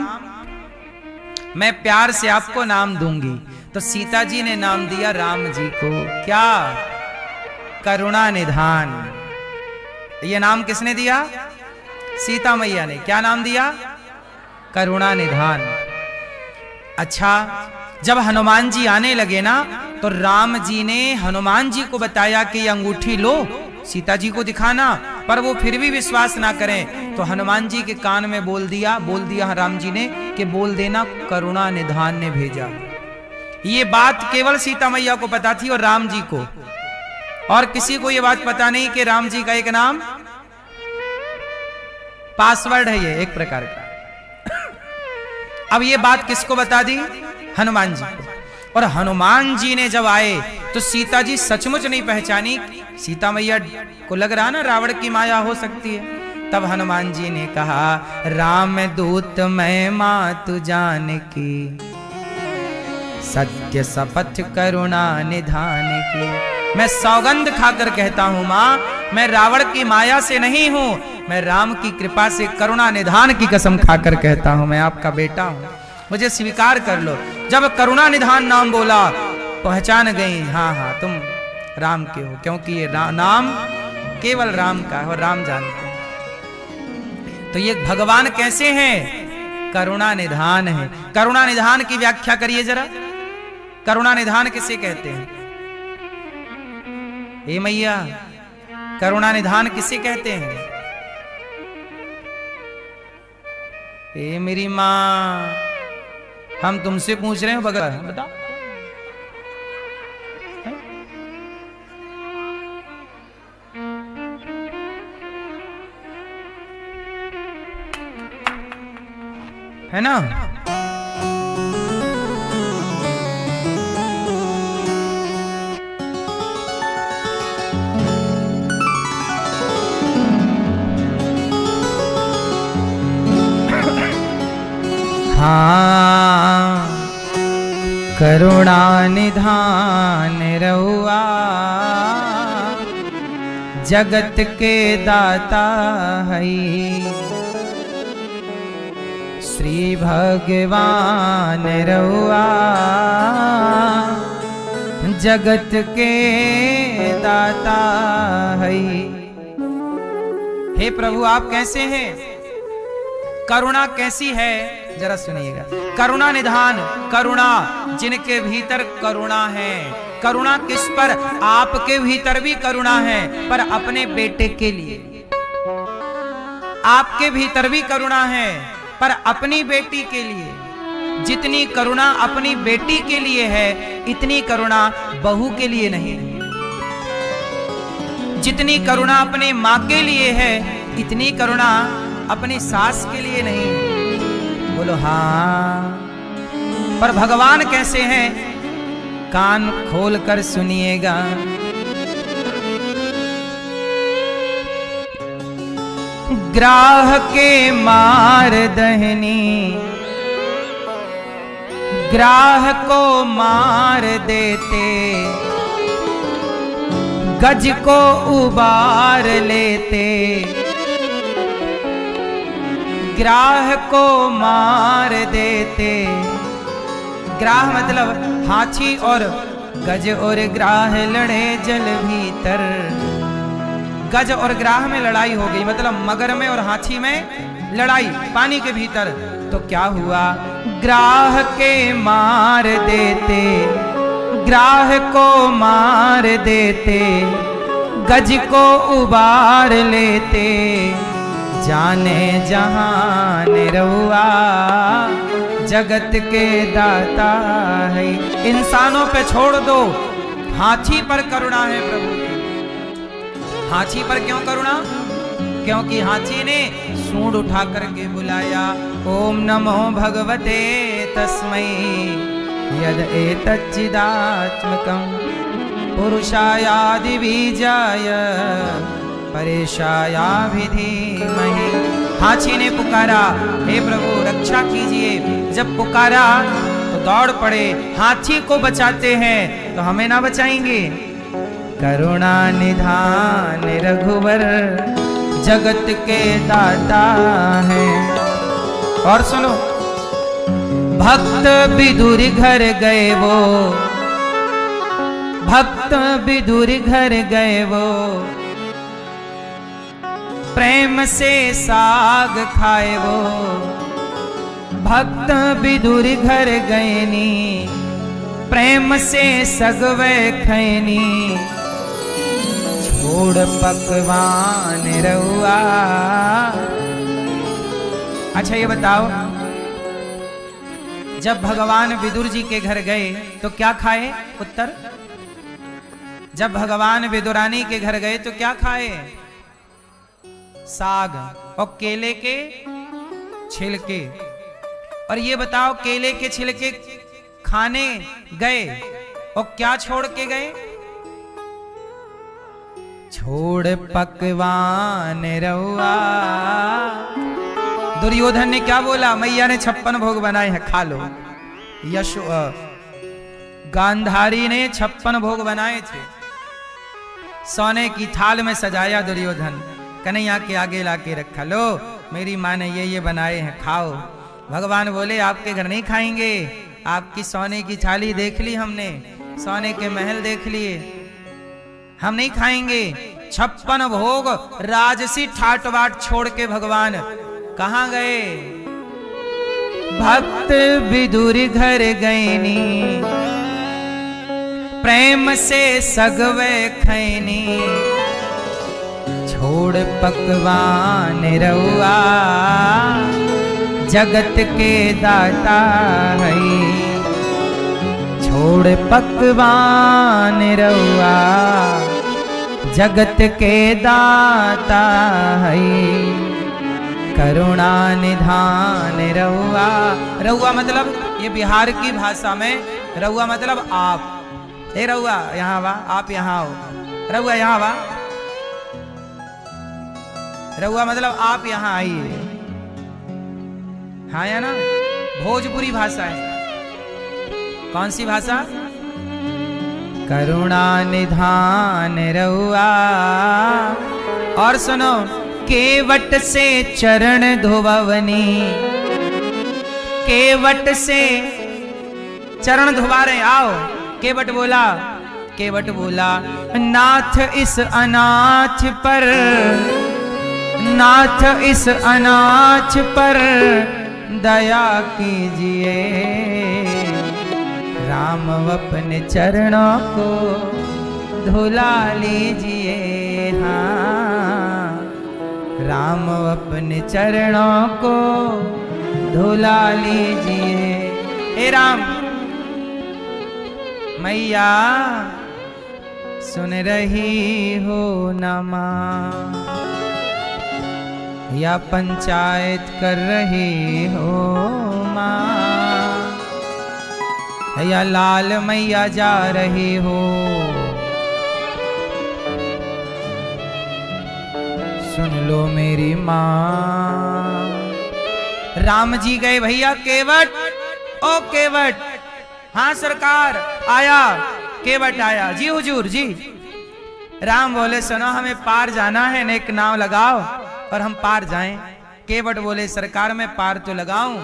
मैं प्यार से आपको नाम दूंगी। तो सीता जी ने नाम दिया राम जी को, क्या? करुणा निधान। ये नाम किसने दिया? सीता मैया ने। क्या नाम दिया? करुणा निधान। अच्छा, जब हनुमान जी आने लगे ना तो राम जी ने हनुमान जी को बताया कि ये अंगूठी लो, सीता जी को दिखाना। पर वो फिर भी विश्वास ना करें तो हनुमान जी के कान में बोल दिया राम जी ने कि बोल देना करुणा निधान ने भेजा। ये बात केवल सीता मैया को पता थी और राम जी को, और किसी को ये बात पता नहीं कि राम जी का एक नाम पासवर्ड है, ये एक प्रकार का। अब ये बात किसको बता दी? हनुमान जी को। और हनुमान जी ने जब आए तो सीता जी सचमुच नहीं पहचानी। सीता मैया को लग रहा ना रावण की माया हो सकती है। तब हनुमान जी ने कहा, राम दूत मैं मां तू जान की, सत्य शपथ करुणा निधान की। मैं सौगंध खाकर कहता हूं मां, मैं रावण की माया से नहीं हूं, मैं राम की कृपा से करुणा निधान की कसम खाकर कहता हूं, मैं आपका बेटा हूं, मुझे स्वीकार कर लो। जब करुणा निधान नाम बोला पहचान गई, हाँ हाँ तुम राम के हो, क्योंकि ये नाम केवल राम का है और राम जानते हैं। तो ये भगवान कैसे हैं? करुणा निधान है। करुणा निधान की व्याख्या करिए जरा। करुणा निधान किसे कहते हैं? हे मैया, करुणा निधान किसे कहते हैं? ए मेरी माँ, हम तुमसे पूछ रहे हैं, बगैर बताओ। है ना? हाँ, करुणा निधान रहुआ जगत के दाता है। श्री भगवान रहुआ जगत के दाता है। हे प्रभु आप कैसे हैं, करुणा कैसी है, जरा सुनिएगा। करुणा निधान, करुणा जिनके भीतर करुणा है। करुणा किस पर? आपके भीतर भी करुणा है, पर अपने बेटे के लिए। आपके भीतर भी करुणा है, पर अपनी बेटी के लिए। जितनी करुणा अपनी बेटी के लिए है, इतनी करुणा बहू के लिए नहीं है। जितनी करुणा अपने माँ के लिए है, इतनी करुणा अपनी सास के लिए नहीं। बोलो हाँ। पर भगवान कैसे हैं, कान खोल कर सुनिएगा। ग्राह के मार दहनी, ग्राह को मार देते, गज को उबार लेते। ग्राह को मार देते। ग्राह मतलब हाथी और गज और ग्राह लड़े जल भीतर। गज और ग्राह में लड़ाई हो गई, मतलब मगर में और हाथी में लड़ाई पानी के भीतर। तो क्या हुआ? ग्राह के मार देते, ग्राह को मार देते, गज को उबार लेते। जाने जहान रहुआ जगत के दाता है। इंसानों पे छोड़ दो, हाथी पर करुणा है प्रभु की। हाथी पर क्यों करुणा? क्योंकि हाथी ने सूंड उठा करके बुलाया, ओम नमो भगवते तस्मै यद एतच्चिदात्मकं पुरुषायादि बीजाय परेशाया धीमहि। हाथी ने पुकारा, हे प्रभु रक्षा कीजिए। जब पुकारा तो दौड़ पड़े, हाथी को बचाते हैं तो हमें ना बचाएंगे। करुणा निधान रघुवर जगत के दाता है। और सुनो, भक्त विदुर घर गए वो, भक्त विदुर घर गए वो, प्रेम से साग खाए वो। भक्त विदुर घर गए नी, प्रेम से सगवे खैनी। छोड़ पकवान रहुआ। अच्छा ये बताओ, जब भगवान विदुर जी के घर गए तो क्या खाए? उत्तर, जब भगवान विदुरानी के घर गए तो क्या खाए? साग और केले के छिलके। और ये बताओ, केले के छिलके खाने गए और क्या छोड़ के गए? छोड़ पकवान रहुआ। दुर्योधन ने क्या बोला? मैया ने 56 भोग बनाए हैं, खा लो। गांधारी ने 56 भोग बनाए थे, सोने की थाल में सजाया दुर्योधन, कन्हैया के आगे लाके रखा, लो मेरी माँ ने ये बनाए हैं, खाओ। भगवान बोले आपके घर नहीं खाएंगे, आपकी सोने की थाली देख ली हमने, सोने के महल देख लिए, हम नहीं खाएंगे। 56 भोग राजसी ठाट बाट छोड़ के भगवान कहाँ गए? भक्त विदुर घर गए नी, प्रेम से सगवे खैनी। छोड़ पकवान रहुआ जगत के दाता है। छोड़ पकवान रहुआ जगत के दाता है। करुणा निधान रहुआ। रहुआ मतलब, ये बिहार की भाषा में रहुआ मतलब आप। हे रहुआ यहाँ वा, आप यहाँ आओ। रहुआ यहाँ वा, रहुआ मतलब आप यहाँ आइए। हाँ या ना, भोजपुरी भाषा है। कौन सी भाषा? करुणा निधान रहुआ। और सुनो, केवट से चरण धोवनी, केवट से चरण धोवा रहे, आओ। केवट बोला नाथ इस अनाथ पर, नाथ इस अनाथ पर दया कीजिए, राम अपने चरणों को धुला लीजिए। हाँ, राम अपने चरणों को धुला लीजिए। हे राम, मैया सुन रही हो न माँ, या पंचायत कर रही हो माँ, या लाल मैया जा रही हो, सुन लो मेरी माँ। राम जी गए भैया केवट, ओ केवट। हाँ सरकार, आया केवट आया। जी हुजूर जी। राम बोले सुनो, हमें पार जाना है, एक नाव लगाओ और हम पार जाएं। केवट बोले सरकार मैं पार तो लगाऊं,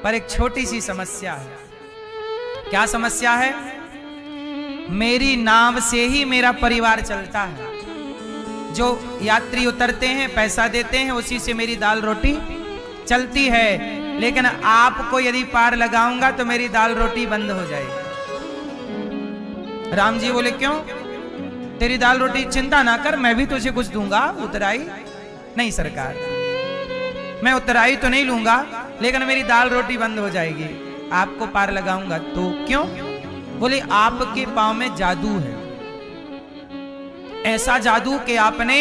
पर एक छोटी सी समस्या है। क्या समस्या है? मेरी नाव से ही मेरा परिवार चलता है। जो यात्री उतरते हैं, पैसा देते हैं, उसी से मेरी दाल रोटी चलती है। लेकिन आपको यदि पार लगाऊंगा तो मेरी दाल रोटी बंद हो जाएगी। राम जी बोले क्यों? तेरी दाल रोटी चिंता ना कर, मैं भी तुझे कुछ दूंगा उतराई। नहीं सरकार, मैं उतराई तो नहीं लूंगा, लेकिन मेरी दाल रोटी बंद हो जाएगी। आपको पार लगाऊंगा तो क्यों? बोले आपके पांव में जादू है, ऐसा जादू कि आपने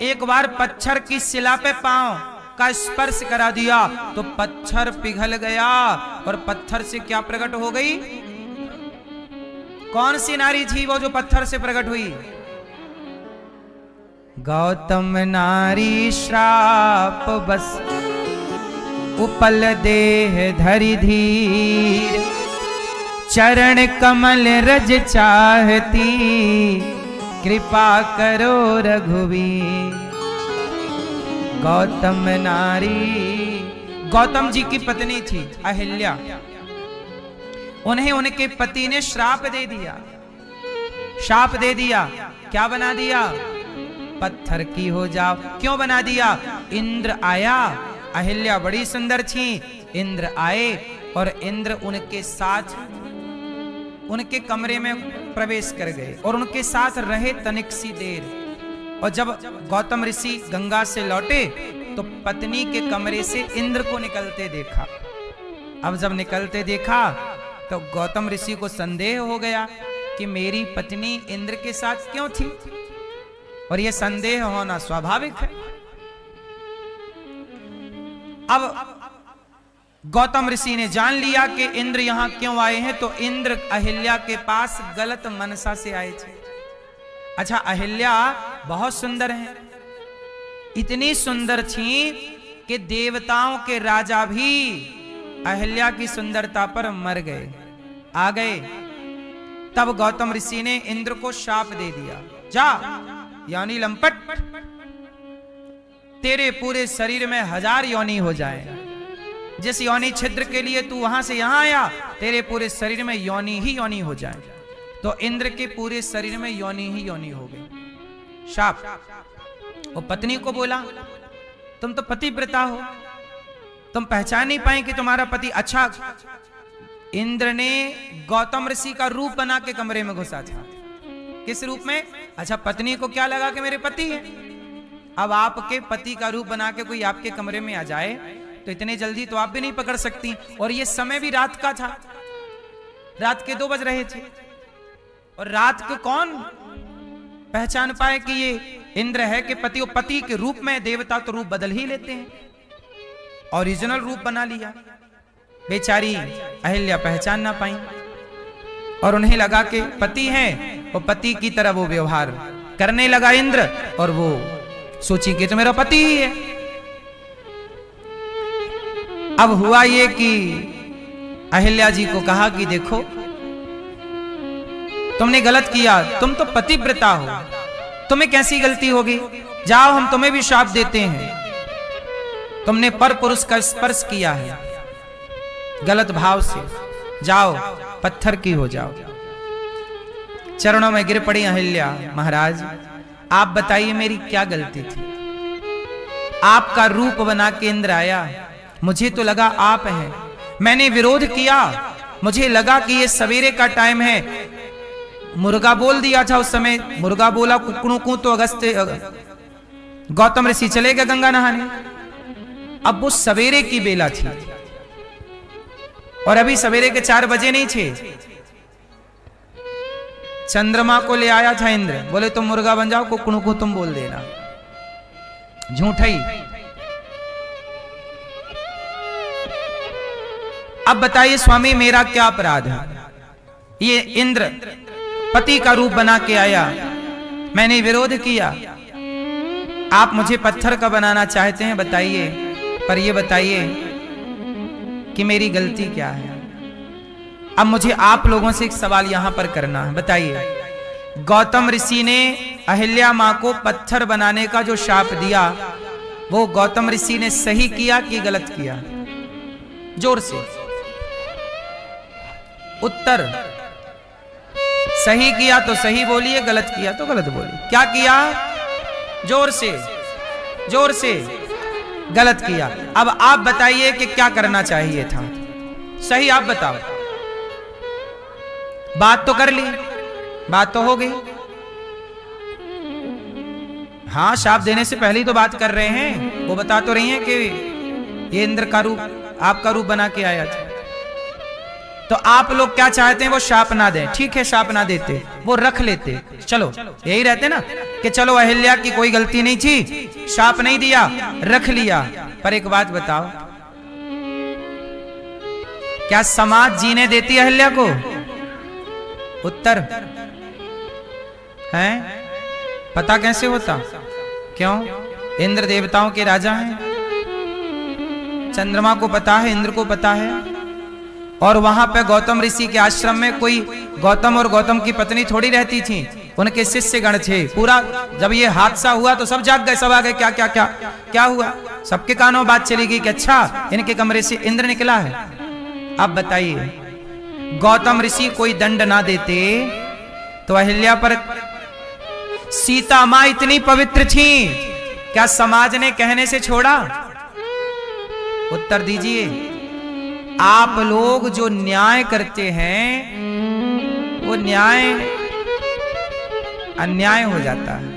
एक बार पत्थर की शिला पे पांव का स्पर्श करा दिया तो पत्थर पिघल गया, और पत्थर से क्या प्रकट हो गई? कौन सी नारी थी वो जो पत्थर से प्रकट हुई? गौतम नारी श्राप बस उपल देह धरि धीर, चरण कमल रज चाहती, कृपा करो रघुवीर। गौतम नारी, गौतम जी की पत्नी थी अहिल्या। उन्हें उनके पति ने श्राप दे दिया, शाप दे दिया। क्या बना दिया? पत्थर की हो जाओ। क्यों बना दिया? इंद्र आया, अहिल्या बड़ी सुंदर थी, इंद्र आए और इंद्र उनके साथ उनके कमरे में प्रवेश कर गए और उनके साथ रहे तनिक सी देर। और जब गौतम ऋषि गंगा से लौटे तो पत्नी के कमरे से इंद्र को निकलते देखा। अब जब निकलते देखा तो गौतम ऋषि को संदेह हो गया कि मेरी पत्नी इंद्र के साथ क्यों थी, और यह संदेह होना स्वाभाविक है। अब गौतम ऋषि ने जान लिया कि इंद्र यहां क्यों आए हैं, तो इंद्र अहिल्या के पास गलत मनसा से आए थे। अच्छा, अहिल्या बहुत सुंदर हैं, इतनी सुंदर थी कि देवताओं के राजा भी अहिल्या की सुंदरता पर मर गए, आ गए। तब गौतम ऋषि ने इंद्र को शाप दे दिया, जा यानी लंपट, तेरे पूरे शरीर में 1000 योनि हो जाए। जिस योनि छिद्र के लिए तू वहां से यहां आया, तेरे पूरे शरीर में योनि ही योनि हो जाए। तो इंद्र के पूरे शरीर में योनि ही योनि हो गई, शाप। वो पत्नी को बोला, तुम तो पतिव्रता हो, तुम पहचान नहीं पाए कि तुम्हारा पति। अच्छा, इंद्र ने गौतम ऋषि का रूप बना के कमरे में घुसा था। किस रूप में? अच्छा, पत्नी को क्या लगा कि मेरे पति है। अब आपके पति का रूप बना के कोई आपके कमरे में आ जाए तो इतने जल्दी तो आप भी नहीं पकड़ सकती। और ये समय भी रात का था, रात के 2 बज रहे थे। और रात को कौन पहचान पाए कि ये इंद्र है कि पति? और पति के रूप में देवता तो रूप बदल ही लेते हैं, ओरिजिनल रूप बना लिया। बेचारी अहिल्या पहचान ना पाई और उन्हें लगा कि पति है, और पति की तरह वो व्यवहार करने लगा इंद्र, और वो सोची कि तो मेरा पति ही है। अब हुआ ये कि अहिल्या जी को कहा कि देखो तुमने गलत किया, तुम तो पतिव्रता हो, तुम्हें कैसी गलती होगी? जाओ, हम तुम्हें भी शाप देते हैं, तुमने पर पुरुष का स्पर्श किया है गलत भाव से, जाओ पत्थर की हो जाओ। चरणों में गिर पड़ी अहिल्या, महाराज आप बताइए मेरी क्या गलती थी? आपका रूप बना के इंद्र आया, मुझे तो लगा आप हैं, मैंने विरोध किया, मुझे लगा कि ये सवेरे का टाइम है, मुर्गा बोल दिया था उस समय, मुर्गा बोला कुकड़ू तो गौतम ऋषि चले गए गंगा नहाने। अब वो सवेरे की बेला थी और अभी सवेरे के 4 बजे नहीं थे। चंद्रमा को ले आया था इंद्र, बोले तुम मुर्गा बन जाओ, कुकड़ू को तुम बोल देना। झूठा ही। अब बताइए स्वामी मेरा क्या अपराध है? ये इंद्र पति का रूप बना के आया, मैंने विरोध किया, आप मुझे पत्थर का बनाना चाहते हैं, बताइए, पर ये बताइए कि मेरी गलती क्या है? अब मुझे आप लोगों से एक सवाल यहां पर करना है, बताइए गौतम ऋषि ने अहिल्या मां को पत्थर बनाने का जो शाप दिया, वो गौतम ऋषि ने सही किया कि गलत किया? जोर से उत्तर। सही किया तो सही बोलिए, गलत किया तो गलत बोलिए। क्या किया? जोर से, जोर से। गलत किया। अब आप बताइए कि क्या करना चाहिए था? सही आप बताओ। बात तो कर ली, बात तो हो गई। हाँ, शाप देने से पहले ही तो बात कर रहे हैं, वो बता तो रही हैं कि ये इंद्र का रूप, आपका रूप बना के आया था। तो आप लोग क्या चाहते हैं? वो शाप ना दें। ठीक है, शाप ना देते, वो रख लेते। चलो, यही रहते ना कि चलो अहिल्या की कोई गलती नहीं थी, शाप नहीं दिया, रख लिया। पर एक बात बताओ, क्या समाज जीने देती अहिल्या को? उत्तर है? पता कैसे होता? क्यों? इंद्र देवताओं के राजा हैं, चंद्रमा को पता है, इंद्र को पता है। और वहां पे गौतम ऋषि के आश्रम में कोई गौतम और गौतम की पत्नी थोड़ी रहती थी, उनके शिष्य गण थे। पूरा जब ये हादसा हुआ तो सब जाग गए, सब आ गए, क्या क्या क्या क्या हुआ? सबके कानों बात चली गई कि अच्छा इनके कमरे से इंद्र निकला है। अब बताइए, गौतम ऋषि कोई दंड ना देते तो अहिल्या पर, सीता मां इतनी पवित्र थी, क्या समाज ने कहने से छोड़ा? उत्तर दीजिए। आप लोग जो न्याय करते हैं वो न्याय अन्याय हो जाता है।